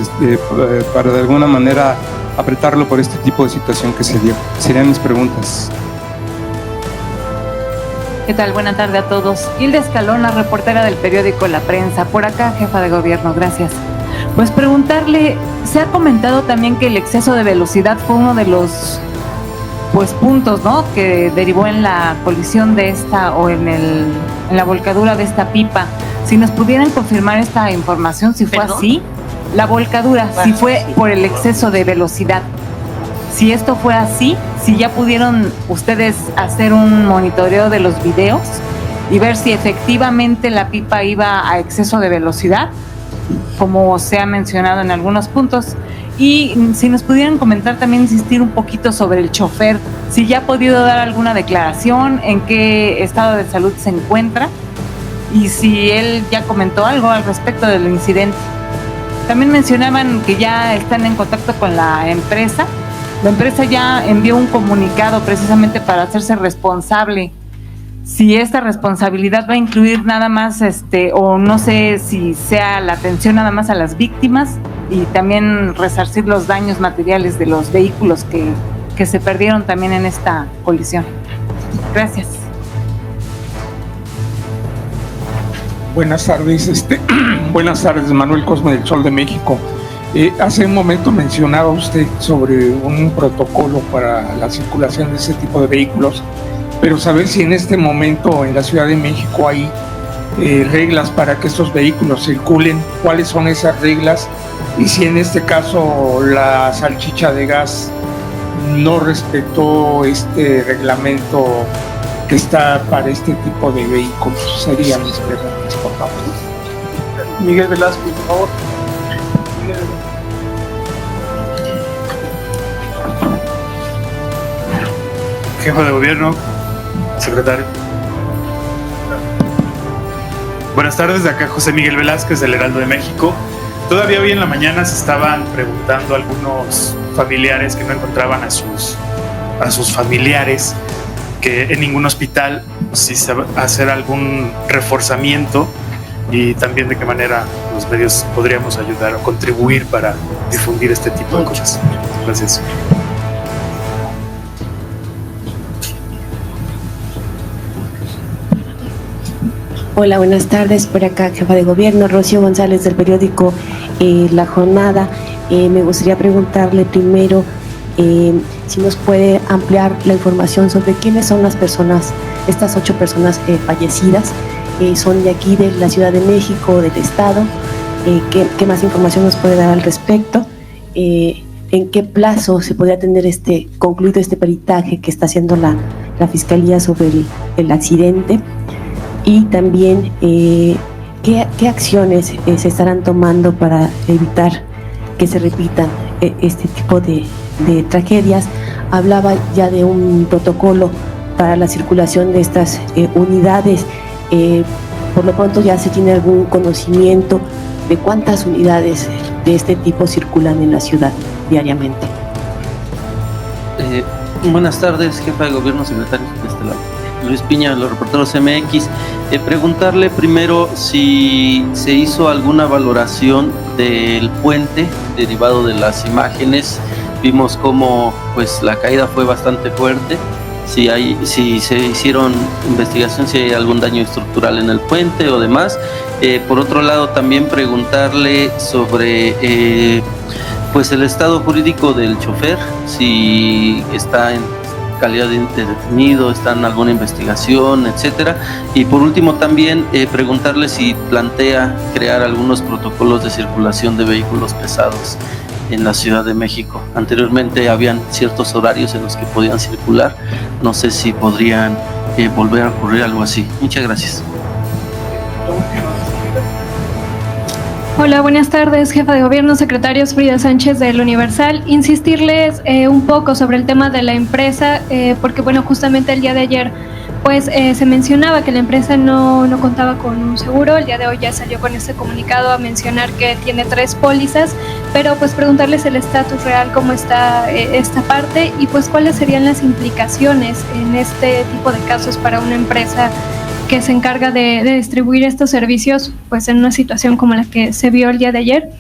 L: para de alguna manera apretarlo por este tipo de situación que se dio. Serían mis preguntas.
M: ¿Qué tal? Buenas tardes a todos. Hilda Escalona, reportera del periódico La Prensa. Por acá, jefa de gobierno, gracias. Pues preguntarle, se ha comentado también que el exceso de velocidad fue uno de los puntos, ¿no?, que derivó en la colisión de esta o en la volcadura de esta pipa. Si nos pudieran confirmar esta información, si fue así, la volcadura, si fue por el exceso de velocidad. Si esto fue así, si ya pudieron ustedes hacer un monitoreo de los videos y ver si efectivamente la pipa iba a exceso de velocidad, como se ha mencionado en algunos puntos. Y si nos pudieran comentar también, insistir un poquito sobre el chofer, si ya ha podido dar alguna declaración, en qué estado de salud se encuentra y si él ya comentó algo al respecto del incidente. También mencionaban que ya están en contacto con la empresa. La empresa ya envió un comunicado precisamente para hacerse responsable. Si esta responsabilidad va a incluir nada más, o no sé si sea la atención nada más a las víctimas y también resarcir los daños materiales de los vehículos que se perdieron también en esta colisión. Gracias.
N: Buenas tardes, buenas tardes, Manuel Cosme del Sol de México. Hace un momento mencionaba usted sobre un protocolo para la circulación de ese tipo de vehículos, pero saber si en este momento en la Ciudad de México hay reglas para que estos vehículos circulen, cuáles son esas reglas y si en este caso la salchicha de gas no respetó este reglamento que está para este tipo de vehículos. Serían mis preguntas, por favor. Miguel Velasco, por favor.
O: Jefa de gobierno, secretario. Buenas tardes, de acá José Miguel Velázquez del Heraldo de México. Todavía hoy en la mañana se estaban preguntando algunos familiares que no encontraban a sus familiares, que en ningún hospital, si se va a hacer algún reforzamiento y también de qué manera los medios podríamos ayudar o contribuir para difundir este tipo de cosas. Gracias.
P: Hola, buenas tardes. Por acá, jefa de gobierno, Rocío González del periódico La Jornada. Me gustaría preguntarle primero si nos puede ampliar la información sobre quiénes son las personas, estas 8 personas fallecidas. Son de aquí, de la Ciudad de México, del Estado. ¿Qué más información nos puede dar al respecto? ¿En qué plazo se podría tener concluido este peritaje que está haciendo la Fiscalía sobre el accidente? Y también, ¿qué acciones se estarán tomando para evitar que se repitan este tipo de tragedias? Hablaba ya de un protocolo para la circulación de estas unidades. Por lo pronto, ¿ya se tiene algún conocimiento de cuántas unidades de este tipo circulan en la ciudad diariamente?
Q: Buenas tardes, jefa de gobierno, secretario de este lado. Luis Piña, los reporteros MX. Preguntarle primero si se hizo alguna valoración del puente derivado de las imágenes. Vimos cómo pues la caída fue bastante fuerte. Si se hicieron investigación, si hay algún daño estructural en el puente o demás. Por otro lado, también preguntarle sobre pues el estado jurídico del chofer, si está en calidad de detenido, está en alguna investigación, etcétera. Y por último también preguntarle si plantea crear algunos protocolos de circulación de vehículos pesados en la Ciudad de México. Anteriormente habían ciertos horarios en los que podían circular, no sé si podrían volver a ocurrir algo así. Muchas gracias.
R: Hola, buenas tardes, jefa de gobierno, secretarios. Frida Sánchez del Universal. Insistirles un poco sobre el tema de la empresa, porque bueno, justamente el día de ayer pues se mencionaba que la empresa no contaba con un seguro. El día de hoy ya salió con este comunicado a mencionar que tiene 3 pólizas, pero pues preguntarles el estatus real, cómo está esta parte y pues cuáles serían las implicaciones en este tipo de casos para una empresa que se encarga de distribuir estos servicios pues en una situación como la que se vio el día de ayer.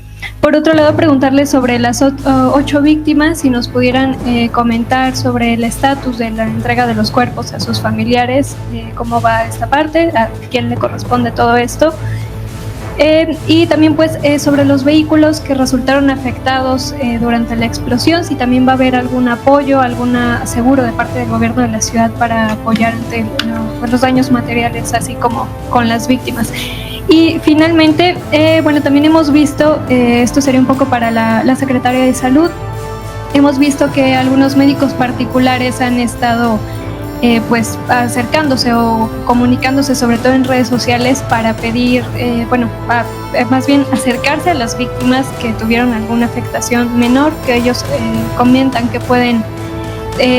R: Por otro lado, preguntarles sobre las 8 víctimas, si nos pudieran comentar sobre el estatus de la entrega de los cuerpos a sus familiares, cómo va esta parte, a quién le corresponde todo esto. Y también pues sobre los vehículos que resultaron afectados durante la explosión, si también va a haber algún apoyo, algún seguro de parte del gobierno de la ciudad para apoyar ante los daños materiales, así como con las víctimas. Y finalmente, bueno, también hemos visto, esto sería un poco para la Secretaría de Salud, hemos visto que algunos médicos particulares han estado pues acercándose o comunicándose, sobre todo en redes sociales, para pedir, más bien acercarse a las víctimas que tuvieron alguna afectación menor, que ellos comentan que pueden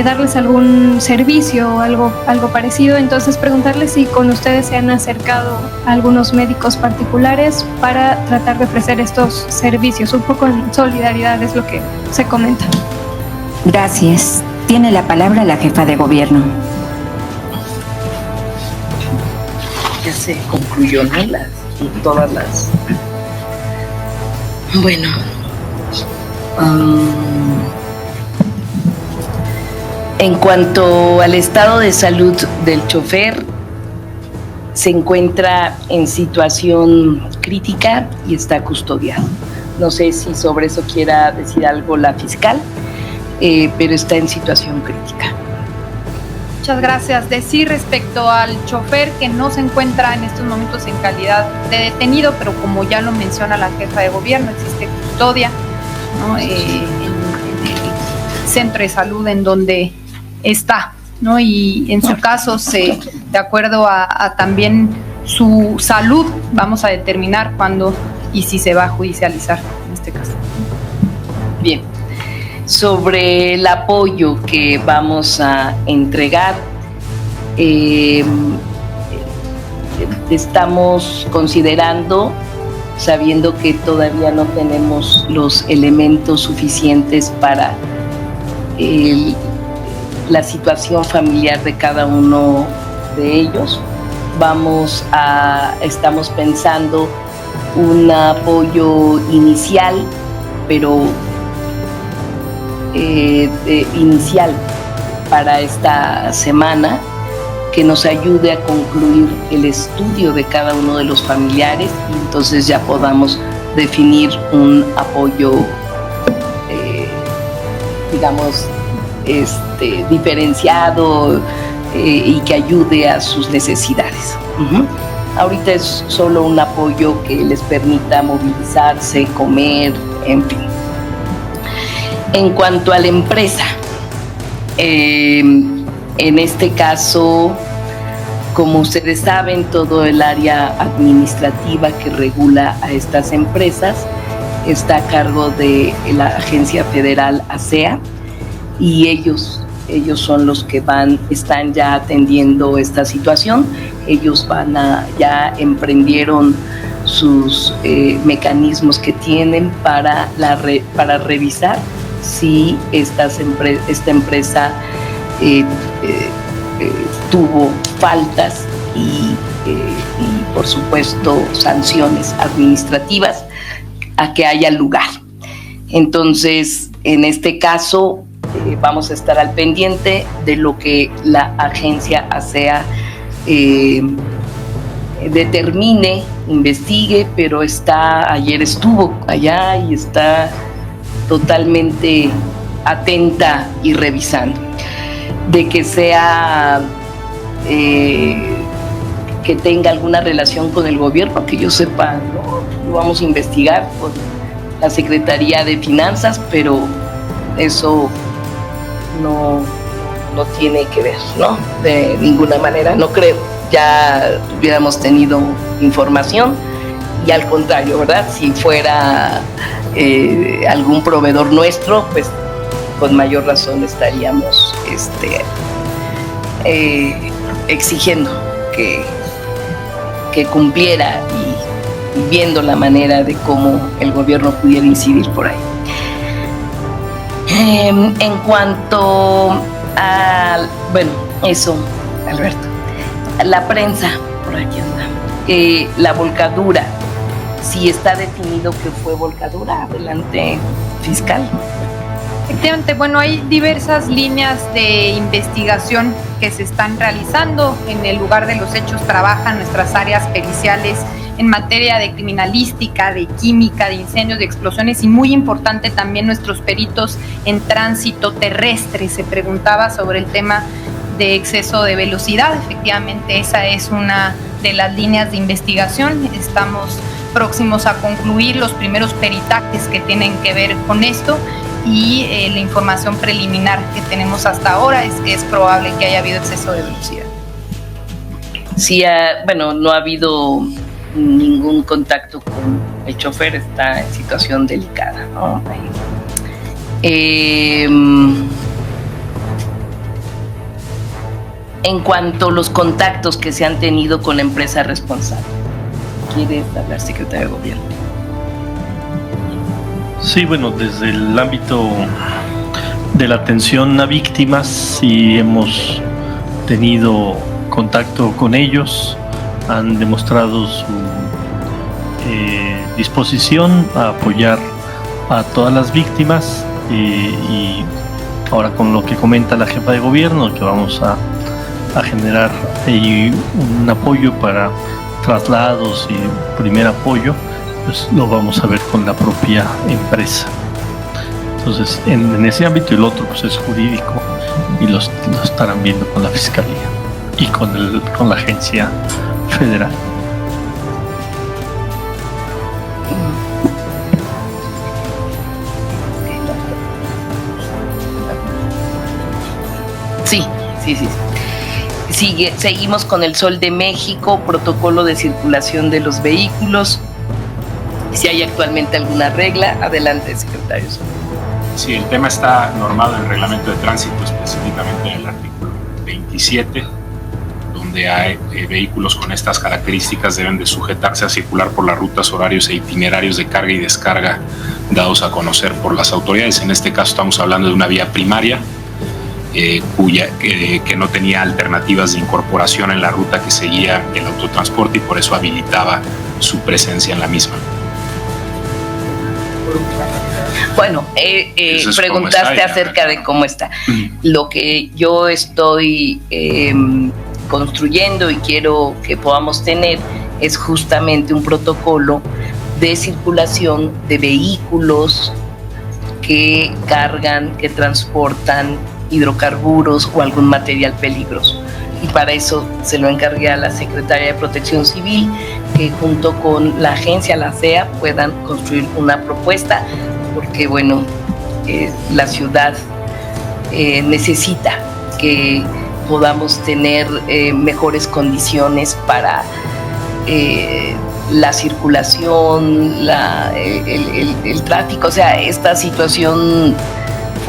R: darles algún servicio o algo parecido. Entonces preguntarles si con ustedes se han acercado a algunos médicos particulares para tratar de ofrecer estos servicios, un poco en solidaridad es lo que se comenta.
K: Gracias. Tiene la palabra la jefa de gobierno.
J: Ya se concluyó, ¿no? Todas las... Bueno. En cuanto al estado de salud del chofer, se encuentra en situación crítica y está custodiado. No sé si sobre eso quiera decir algo la fiscal, pero está en situación crítica.
S: Muchas gracias. Decir respecto al chofer que no se encuentra en estos momentos en calidad de detenido, pero como ya lo menciona la jefa de gobierno, existe custodia, ¿no? En el centro de salud en donde está, ¿no? Y en su caso, de acuerdo a también su salud, vamos a determinar cuándo y si se va a judicializar en este caso.
J: Bien. Sobre el apoyo que vamos a entregar, estamos considerando, sabiendo que todavía no tenemos los elementos suficientes para la situación familiar de cada uno de ellos, estamos pensando un apoyo inicial, pero inicial para esta semana, que nos ayude a concluir el estudio de cada uno de los familiares y entonces ya podamos definir un apoyo digamos diferenciado y que ayude a sus necesidades. Ahorita es solo un apoyo que les permita movilizarse, comer, en fin. En cuanto a la empresa, en este caso, como ustedes saben, todo el área administrativa que regula a estas empresas está a cargo de la agencia federal ASEA y ellos ellos son los que están ya atendiendo esta situación. Ellos ya emprendieron sus mecanismos que tienen para revisar si esta empresa tuvo faltas y por supuesto sanciones administrativas a que haya lugar. Entonces, en este caso, vamos a estar al pendiente de lo que la agencia ASEA determine, investigue, pero ayer estuvo allá y está totalmente atenta y revisando. De que sea que tenga alguna relación con el gobierno, que yo sepa, ¿no? Lo vamos a investigar con la Secretaría de Finanzas, pero eso no tiene que ver, ¿no? De ninguna manera, no creo. Ya hubiéramos tenido información y al contrario, ¿verdad? Si fuera algún proveedor nuestro, pues con mayor razón estaríamos exigiendo que cumpliera y viendo la manera de cómo el gobierno pudiera incidir por ahí. En cuanto a, eso, Alberto, la prensa, por aquí anda, la volcadura, si está definido que fue volcadura, adelante, fiscal.
S: Efectivamente, hay diversas líneas de investigación que se están realizando. En el lugar de los hechos trabajan nuestras áreas periciales en materia de criminalística, de química, de incendios, de explosiones y muy importante también nuestros peritos en tránsito terrestre. Se preguntaba sobre el tema de exceso de velocidad. Efectivamente, esa es una de las líneas de investigación. Estamos próximos a concluir los primeros peritajes que tienen que ver con esto y la información preliminar que tenemos hasta ahora es que es probable que haya habido exceso de velocidad.
J: Sí, no ha habido ningún contacto con el chofer, está en situación delicada, ¿no? En cuanto a los contactos que se han tenido con la empresa responsable, ¿quiere hablar, secretario de Gobierno?
Q: Sí, desde el ámbito de la atención a víctimas, sí hemos tenido contacto con ellos, han demostrado su disposición a apoyar a todas las víctimas y ahora con lo que comenta la jefa de gobierno, que vamos a generar ahí un apoyo para traslados y primer apoyo, pues lo vamos a ver con la propia empresa. Entonces, en ese ámbito, y el otro pues es jurídico y lo estarán viendo con la Fiscalía y con la Agencia Federal.
J: Sí. Seguimos con el Sol de México, protocolo de circulación de los vehículos. Si hay actualmente alguna regla, adelante, secretario.
T: Sí, el tema está normado en el reglamento de tránsito, específicamente en el artículo 27, donde hay vehículos con estas características deben de sujetarse a circular por las rutas, horarios e itinerarios de carga y descarga dados a conocer por las autoridades. En este caso estamos hablando de una vía primaria que no tenía alternativas de incorporación en la ruta que seguía el autotransporte y por eso habilitaba su presencia en la misma.
J: Preguntaste acerca de cómo está. Lo que yo estoy construyendo y quiero que podamos tener es justamente un protocolo de circulación de vehículos que cargan, que transportan hidrocarburos o algún material peligroso. Y para eso se lo encargué a la Secretaría de Protección Civil, que junto con la agencia, la ASEA, puedan construir una propuesta, porque la ciudad necesita que podamos tener mejores condiciones para la circulación, el tráfico. O sea, esta situación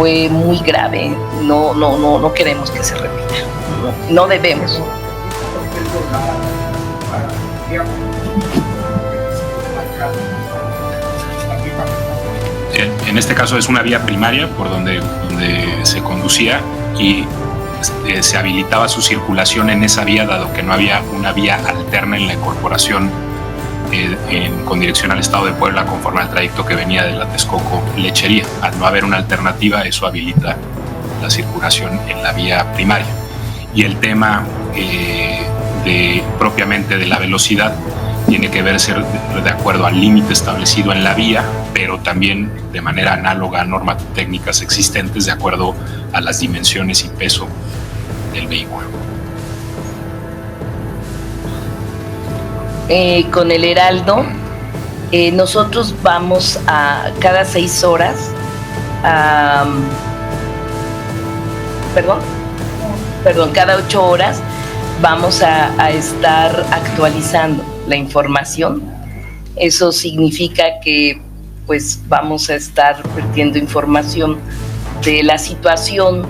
J: fue muy grave. No queremos que se repita. No debemos.
T: En este caso es una vía primaria por donde se conducía y se habilitaba su circulación en esa vía, dado que no había una vía alterna en la incorporación con dirección al estado de Puebla conforme al trayecto que venía de la Texcoco Lechería. Al no haber una alternativa, eso habilita la circulación en la vía primaria. Y el tema propiamente de la velocidad tiene que verse de acuerdo al límite establecido en la vía, pero también de manera análoga a normas técnicas existentes de acuerdo a las dimensiones y peso del vehículo.
J: Con el Heraldo, nosotros vamos a cada 6 horas cada 8 horas vamos a estar actualizando la información. Eso significa que pues vamos a estar vertiendo información de la situación,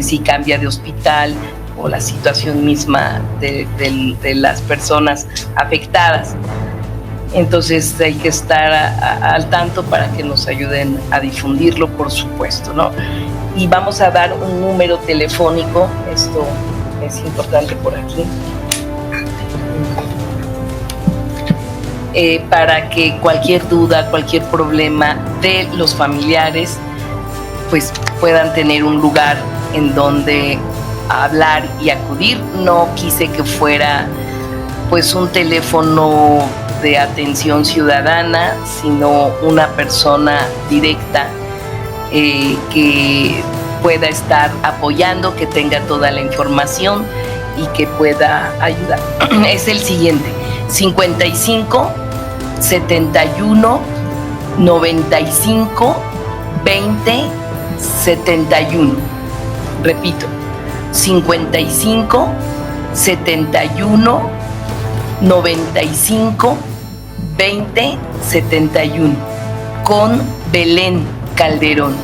J: si cambia de hospital o la situación misma de las personas afectadas. Entonces hay que estar al tanto para que nos ayuden a difundirlo, por supuesto, ¿no? Y vamos a dar un número telefónico, esto es importante por aquí, para que cualquier duda, cualquier problema de los familiares, pues puedan tener un lugar en donde hablar y acudir. No quise que fuera pues un teléfono de atención ciudadana, sino una persona directa que pueda estar apoyando, que tenga toda la información y que pueda ayudar. Es el siguiente: 55 71 95 20 71. Repito, 55 71 95 20 71, con Belén Calderón.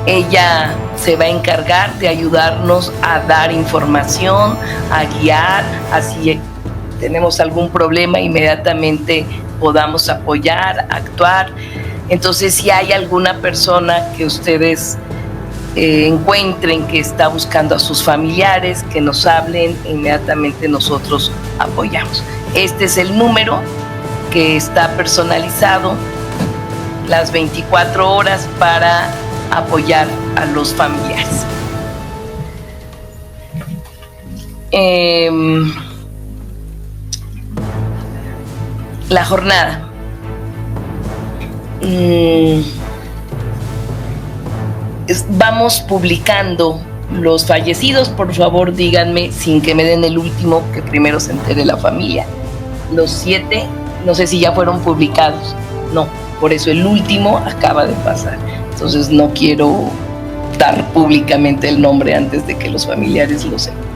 J: Ella se va a encargar de ayudarnos a dar información, a guiar, así tenemos algún problema inmediatamente podamos apoyar, actuar. Entonces, si hay alguna persona que ustedes encuentren que está buscando a sus familiares, que nos hablen, inmediatamente nosotros apoyamos. Este es el número que está personalizado las 24 horas para apoyar a los familiares. La jornada. Vamos publicando los fallecidos. Por favor, díganme, sin que me den el último, que primero se entere la familia. Los 7, no sé si ya fueron publicados. No, por eso el último acaba de pasar. Entonces no quiero dar públicamente el nombre antes de que los familiares lo sepan.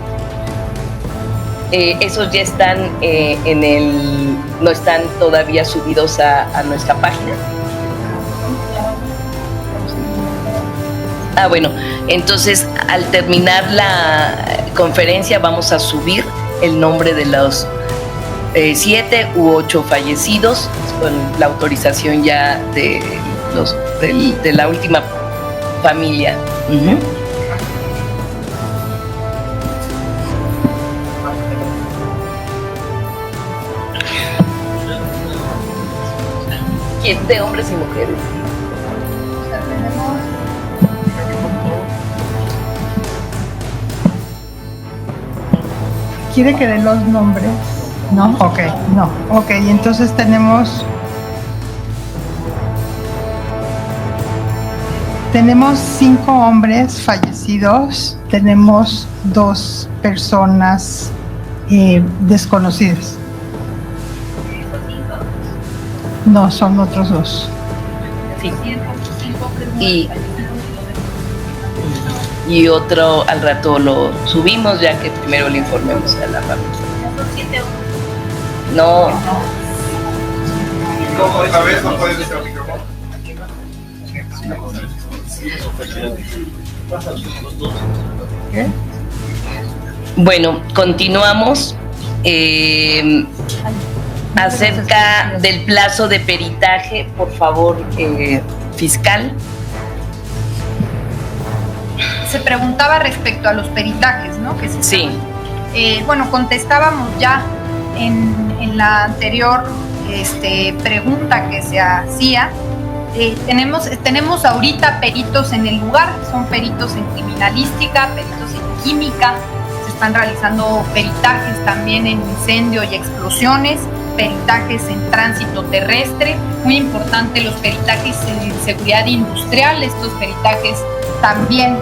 J: Esos ya están no están todavía subidos a nuestra página. Bueno, entonces al terminar la conferencia vamos a subir el nombre de los 7 u 8 fallecidos con la autorización ya de la última familia. De hombres y mujeres.
U: ¿Quiere que dé los nombres? ¿No? Ok, no. Ok, entonces tenemos 5 hombres fallecidos, tenemos 2 personas desconocidas. No, son otros 2.
J: Sí. Y otro al rato lo subimos, ya que primero le informemos a la familia. No.
F: ¿Cómo otra vez no puedes decir el micrófono?
J: Bueno, continuamos. Acerca del plazo de peritaje, por favor, fiscal.
S: Se preguntaba respecto a los peritajes, ¿no? Que
J: sí.
S: Bueno, contestábamos ya en la anterior pregunta que se hacía. Tenemos ahorita peritos en el lugar, son peritos en criminalística, peritos en química, se están realizando peritajes también en incendio y explosiones, peritajes en tránsito terrestre, muy importante los peritajes en seguridad industrial. Estos peritajes también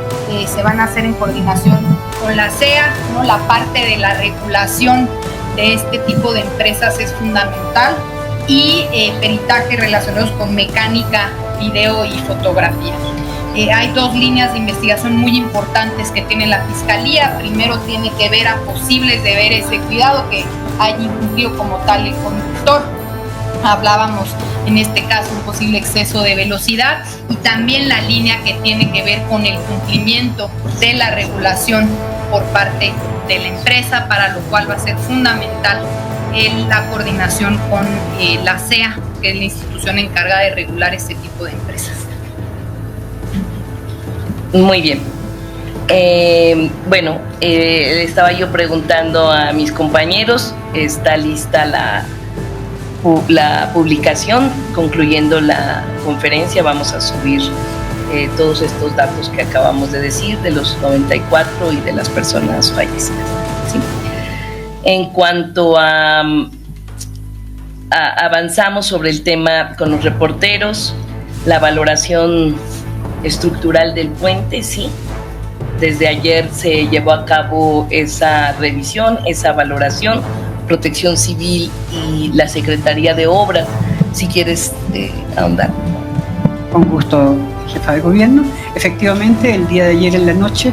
S: se van a hacer en coordinación con la CEA, ¿no? La parte de la regulación de este tipo de empresas es fundamental, y peritajes relacionados con mecánica, video y fotografía. Hay dos líneas de investigación muy importantes que tiene la Fiscalía. Primero tiene que ver a posibles deberes de cuidado que haya incumplido como tal el conductor. Hablábamos en este caso un posible exceso de velocidad, y también la línea que tiene que ver con el cumplimiento de la regulación por parte de la empresa, para lo cual va a ser fundamental la coordinación con la CEA, que es la institución encargada de regular este tipo de empresas.
J: Muy bien. Bueno, le estaba yo preguntando a mis compañeros, está lista la publicación. Concluyendo la conferencia, vamos a subir todos estos datos que acabamos de decir, de los 94 y de las personas fallecidas. ¿Sí? En cuanto a avanzamos sobre el tema con los reporteros, la valoración estructural del puente, sí. Desde ayer se llevó a cabo esa revisión, esa valoración, Protección Civil y la Secretaría de Obras. Si quieres ahondar.
C: Con gusto, jefa de gobierno. Efectivamente, el día de ayer en la noche,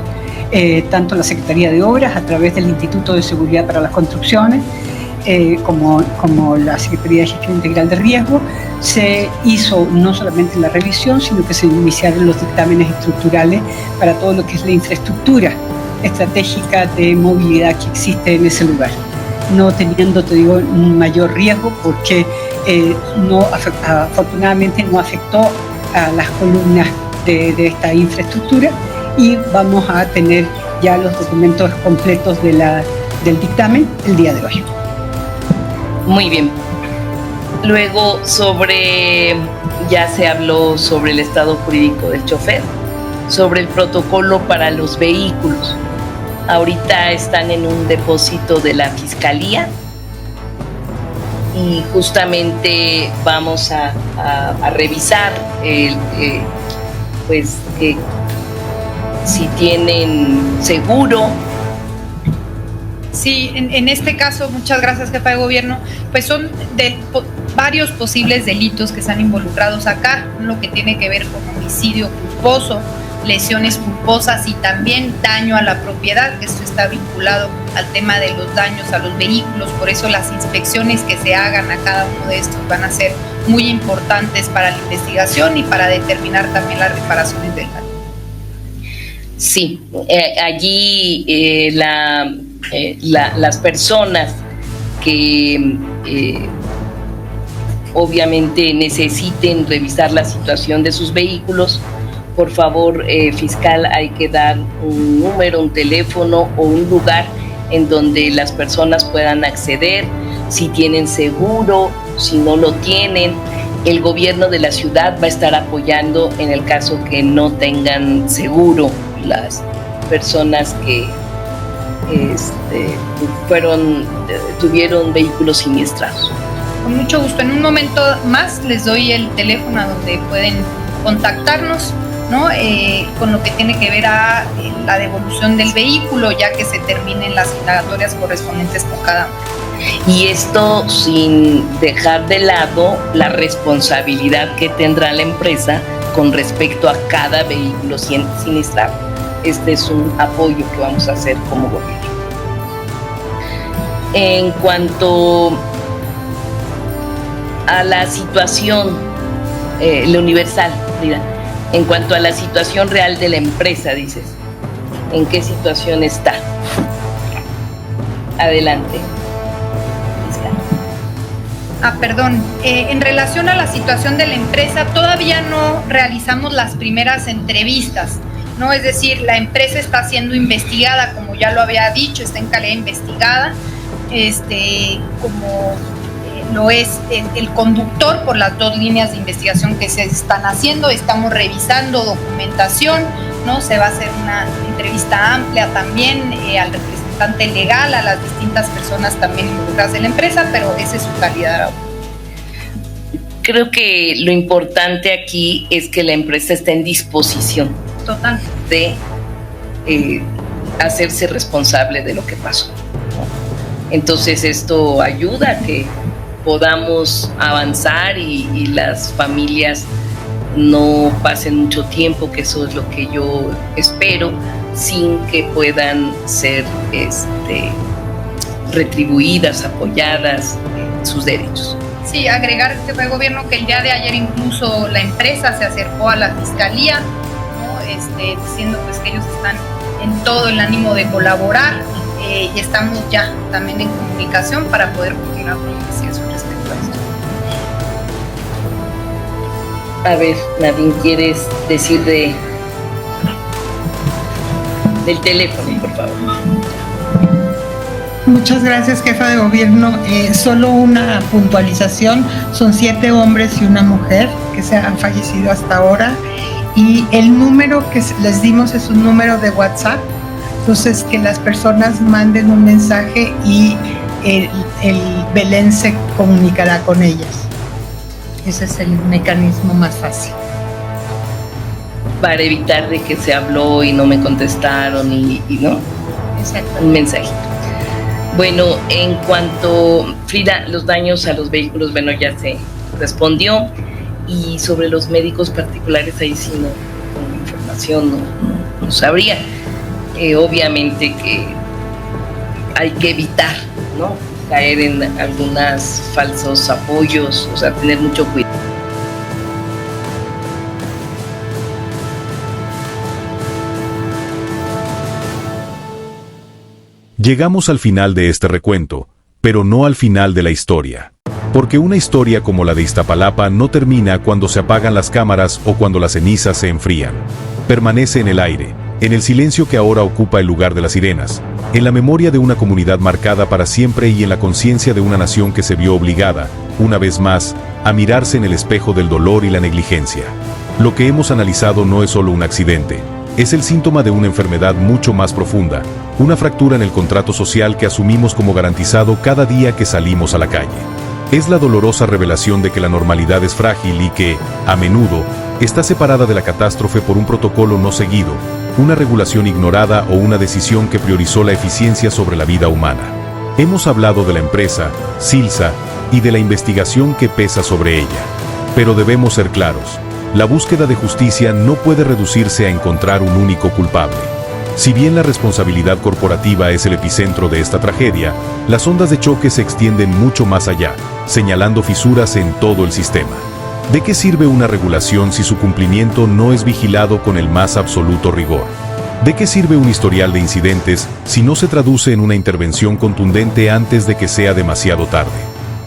C: tanto la Secretaría de Obras, a través del Instituto de Seguridad para las Construcciones, como la Secretaría de Gestión Integral de Riesgo, se hizo no solamente la revisión, sino que se iniciaron los dictámenes estructurales para todo lo que es la infraestructura estratégica de movilidad que existe en ese lugar, no teniendo, te digo, un mayor riesgo, porque afortunadamente no afectó a las columnas de esta infraestructura, y vamos a tener ya los documentos completos del dictamen el día de hoy.
J: Muy bien. Luego, ya se habló sobre el estado jurídico del chofer, sobre el protocolo para los vehículos. Ahorita están en un depósito de la Fiscalía y justamente vamos a revisar si tienen seguro.
S: Sí, en este caso, muchas gracias, jefa de gobierno, pues son varios posibles delitos que están involucrados acá, lo que tiene que ver con homicidio culposo, lesiones culposas y también daño a la propiedad, que esto está vinculado al tema de los daños a los vehículos. Por eso las inspecciones que se hagan a cada uno de estos van a ser muy importantes para la investigación y para determinar también las reparaciones del daño.
J: Sí, allí las personas que obviamente necesiten revisar la situación de sus vehículos, por favor, fiscal, hay que dar un número, un teléfono o un lugar en donde las personas puedan acceder, si tienen seguro, si no lo tienen. El gobierno de la ciudad va a estar apoyando en el caso que no tengan seguro las personas que tuvieron vehículos siniestrados.
S: Con mucho gusto. En un momento más les doy el teléfono a donde pueden contactarnos, ¿no? Con lo que tiene que ver a la devolución del vehículo, ya que se terminen las indagatorias correspondientes con cada uno.
J: Y esto sin dejar de lado la responsabilidad que tendrá la empresa con respecto a cada vehículo siniestrado. Este es un apoyo que vamos a hacer como gobierno. En cuanto a la situación, la Universal, Frida, En cuanto a la situación real de la empresa, dices, ¿en qué situación está? Adelante.
S: Perdón, en relación a la situación de la empresa, todavía no realizamos las primeras entrevistas, ¿no? Es decir, la empresa está siendo investigada, como ya lo había dicho, está en calidad investigada, como lo es el conductor por las 2 líneas de investigación que se están haciendo. Estamos revisando documentación, ¿no? Se va a hacer una entrevista amplia también al representante legal, a las distintas personas también involucradas en la empresa, pero esa es su calidad ahora.
J: Creo que lo importante aquí es que la empresa está en disposición
S: total
J: de hacerse responsable de lo que pasó. Entonces esto ayuda a que podamos avanzar y las familias no pasen mucho tiempo, que eso es lo que yo espero, sin que puedan ser retribuidas, apoyadas en sus derechos.
S: Sí, agregar, jefe de gobierno, que el día de ayer incluso la empresa se acercó a la fiscalía, ¿no? Diciendo pues que ellos están en todo el ánimo de colaborar, y estamos ya también en comunicación para poder continuar con investigación respecto a esto.
J: A ver, Nadine, ¿quieres decir del teléfono, por favor?
U: Muchas gracias, jefa de gobierno. Solo una puntualización: son 7 hombres y una mujer que se han fallecido hasta ahora, y el número que les dimos es un número de WhatsApp. Entonces, que las personas manden un mensaje y el Belén se comunicará con ellas. Ese es el mecanismo más fácil.
J: Para evitar de que se habló y no me contestaron y no.
U: Exacto.
J: Un mensajito. Bueno, en cuanto, Frida, los daños a los vehículos, bueno, ya se respondió. Y sobre los médicos particulares, ahí sí no, con información no sabría. Obviamente que hay que evitar, ¿no?, caer en algunos falsos apoyos, o sea, tener mucho cuidado.
A: Llegamos al final de este recuento, pero no al final de la historia. Porque una historia como la de Iztapalapa no termina cuando se apagan las cámaras o cuando las cenizas se enfrían. Permanece en el aire, en el silencio que ahora ocupa el lugar de las sirenas, en la memoria de una comunidad marcada para siempre y en la conciencia de una nación que se vio obligada, una vez más, a mirarse en el espejo del dolor y la negligencia. Lo que hemos analizado no es solo un accidente, es el síntoma de una enfermedad mucho más profunda, una fractura en el contrato social que asumimos como garantizado cada día que salimos a la calle. Es la dolorosa revelación de que la normalidad es frágil y que, a menudo, está separada de la catástrofe por un protocolo no seguido, una regulación ignorada o una decisión que priorizó la eficiencia sobre la vida humana. Hemos hablado de la empresa, Silsa, y de la investigación que pesa sobre ella. Pero debemos ser claros, la búsqueda de justicia no puede reducirse a encontrar un único culpable. Si bien la responsabilidad corporativa es el epicentro de esta tragedia, las ondas de choque se extienden mucho más allá, señalando fisuras en todo el sistema. ¿De qué sirve una regulación si su cumplimiento no es vigilado con el más absoluto rigor? ¿De qué sirve un historial de incidentes si no se traduce en una intervención contundente antes de que sea demasiado tarde?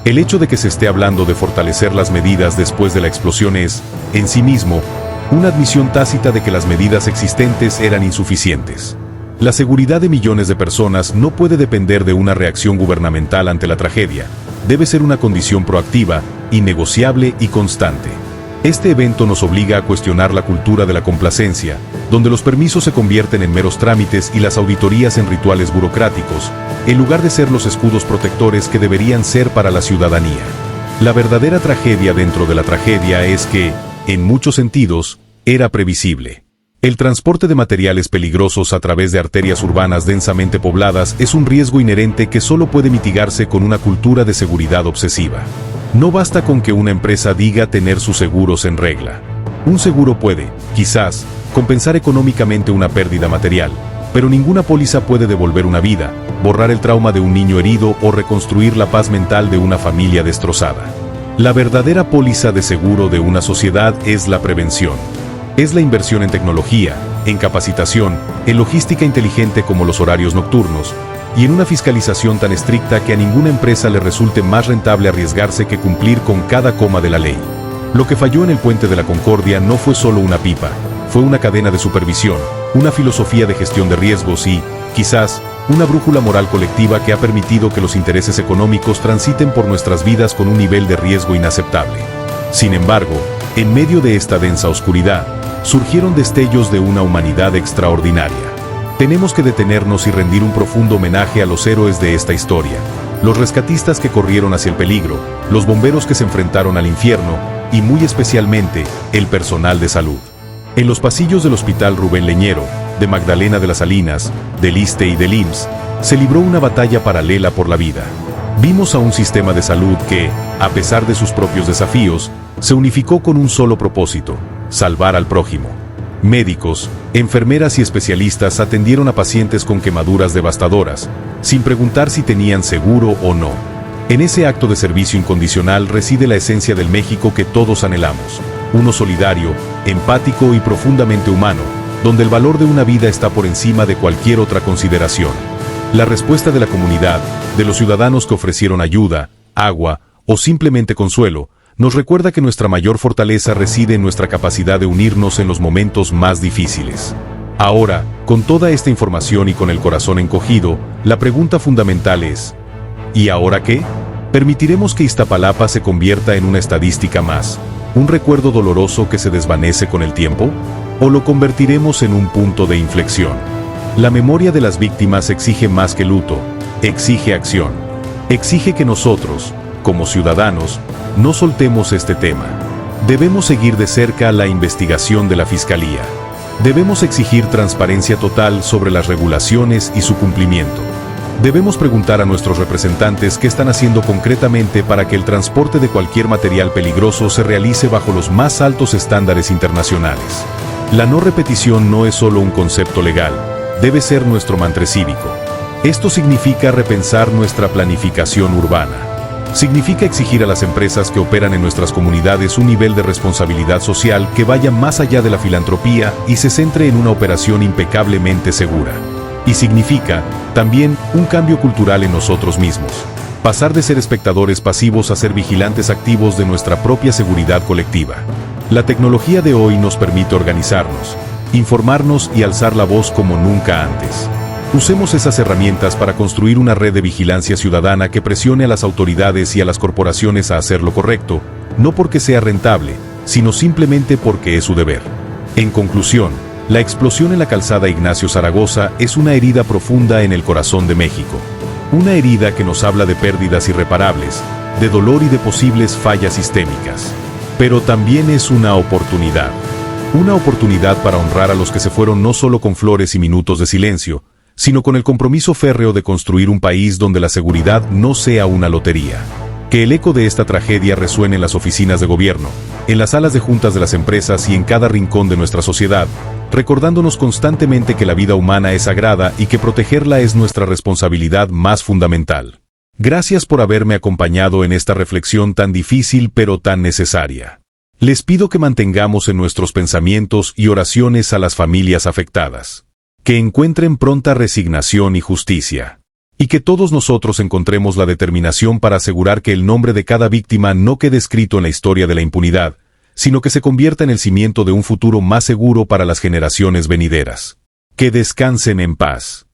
A: El hecho de que se esté hablando de fortalecer las medidas después de la explosión es, en sí mismo, una admisión tácita de que las medidas existentes eran insuficientes. La seguridad de millones de personas no puede depender de una reacción gubernamental ante la tragedia. Debe ser una condición proactiva, innegociable y constante. Este evento nos obliga a cuestionar la cultura de la complacencia, donde los permisos se convierten en meros trámites y las auditorías en rituales burocráticos, en lugar de ser los escudos protectores que deberían ser para la ciudadanía. La verdadera tragedia dentro de la tragedia es que, en muchos sentidos, era previsible. El transporte de materiales peligrosos a través de arterias urbanas densamente pobladas es un riesgo inherente que solo puede mitigarse con una cultura de seguridad obsesiva. No basta con que una empresa diga tener sus seguros en regla. Un seguro puede, quizás, compensar económicamente una pérdida material, pero ninguna póliza puede devolver una vida, borrar el trauma de un niño herido o reconstruir la paz mental de una familia destrozada. La verdadera póliza de seguro de una sociedad es la prevención.
G: Es la inversión en tecnología, en capacitación, en logística inteligente como los horarios nocturnos, y en una fiscalización tan estricta que a ninguna empresa le resulte más rentable arriesgarse que cumplir con cada coma de la ley. Lo que falló en el Puente de la Concordia no fue solo una pipa, fue una cadena de supervisión, una filosofía de gestión de riesgos y, quizás, una brújula moral colectiva que ha permitido que los intereses económicos transiten por nuestras vidas con un nivel de riesgo inaceptable. Sin embargo, en medio de esta densa oscuridad, surgieron destellos de una humanidad extraordinaria. Tenemos que detenernos y rendir un profundo homenaje a los héroes de esta historia, los rescatistas que corrieron hacia el peligro, los bomberos que se enfrentaron al infierno y, muy especialmente, el personal de salud. En los pasillos del Hospital Rubén Leñero, de Magdalena de las Salinas, del ISSSTE y del IMSS, se libró una batalla paralela por la vida. Vimos a un sistema de salud que, a pesar de sus propios desafíos, se unificó con un solo propósito: salvar al prójimo. Médicos, enfermeras y especialistas atendieron a pacientes con quemaduras devastadoras, sin preguntar si tenían seguro o no. En ese acto de servicio incondicional reside la esencia del México que todos anhelamos, uno solidario, empático y profundamente humano, donde el valor de una vida está por encima de cualquier otra consideración. La respuesta de la comunidad, de los ciudadanos que ofrecieron ayuda, agua o simplemente consuelo, nos recuerda que nuestra mayor fortaleza reside en nuestra capacidad de unirnos en los momentos más difíciles. Ahora, con toda esta información y con el corazón encogido, la pregunta fundamental es: ¿y ahora qué? ¿Permitiremos que Iztapalapa se convierta en una estadística más, un recuerdo doloroso que se desvanece con el tiempo? ¿O lo convertiremos en un punto de inflexión? La memoria de las víctimas exige más que luto, exige acción. Exige que nosotros, como ciudadanos, no soltemos este tema. Debemos seguir de cerca la investigación de la Fiscalía. Debemos exigir transparencia total sobre las regulaciones y su cumplimiento. Debemos preguntar a nuestros representantes qué están haciendo concretamente para que el transporte de cualquier material peligroso se realice bajo los más altos estándares internacionales. La no repetición no es solo un concepto legal, debe ser nuestro mantra cívico. Esto significa repensar nuestra planificación urbana. Significa exigir a las empresas que operan en nuestras comunidades un nivel de responsabilidad social que vaya más allá de la filantropía y se centre en una operación impecablemente segura. Y significa, también, un cambio cultural en nosotros mismos. Pasar de ser espectadores pasivos a ser vigilantes activos de nuestra propia seguridad colectiva. La tecnología de hoy nos permite organizarnos, informarnos y alzar la voz como nunca antes. Usemos esas herramientas para construir una red de vigilancia ciudadana que presione a las autoridades y a las corporaciones a hacer lo correcto, no porque sea rentable, sino simplemente porque es su deber. En conclusión, la explosión en la calzada Ignacio Zaragoza es una herida profunda en el corazón de México. Una herida que nos habla de pérdidas irreparables, de dolor y de posibles fallas sistémicas. Pero también es una oportunidad. Una oportunidad para honrar a los que se fueron no solo con flores y minutos de silencio, sino con el compromiso férreo de construir un país donde la seguridad no sea una lotería. Que el eco de esta tragedia resuene en las oficinas de gobierno, en las salas de juntas de las empresas y en cada rincón de nuestra sociedad, recordándonos constantemente que la vida humana es sagrada y que protegerla es nuestra responsabilidad más fundamental. Gracias por haberme acompañado en esta reflexión tan difícil pero tan necesaria. Les pido que mantengamos en nuestros pensamientos y oraciones a las familias afectadas. Que encuentren pronta resignación y justicia. Y que todos nosotros encontremos la determinación para asegurar que el nombre de cada víctima no quede escrito en la historia de la impunidad, sino que se convierta en el cimiento de un futuro más seguro para las generaciones venideras. Que descansen en paz.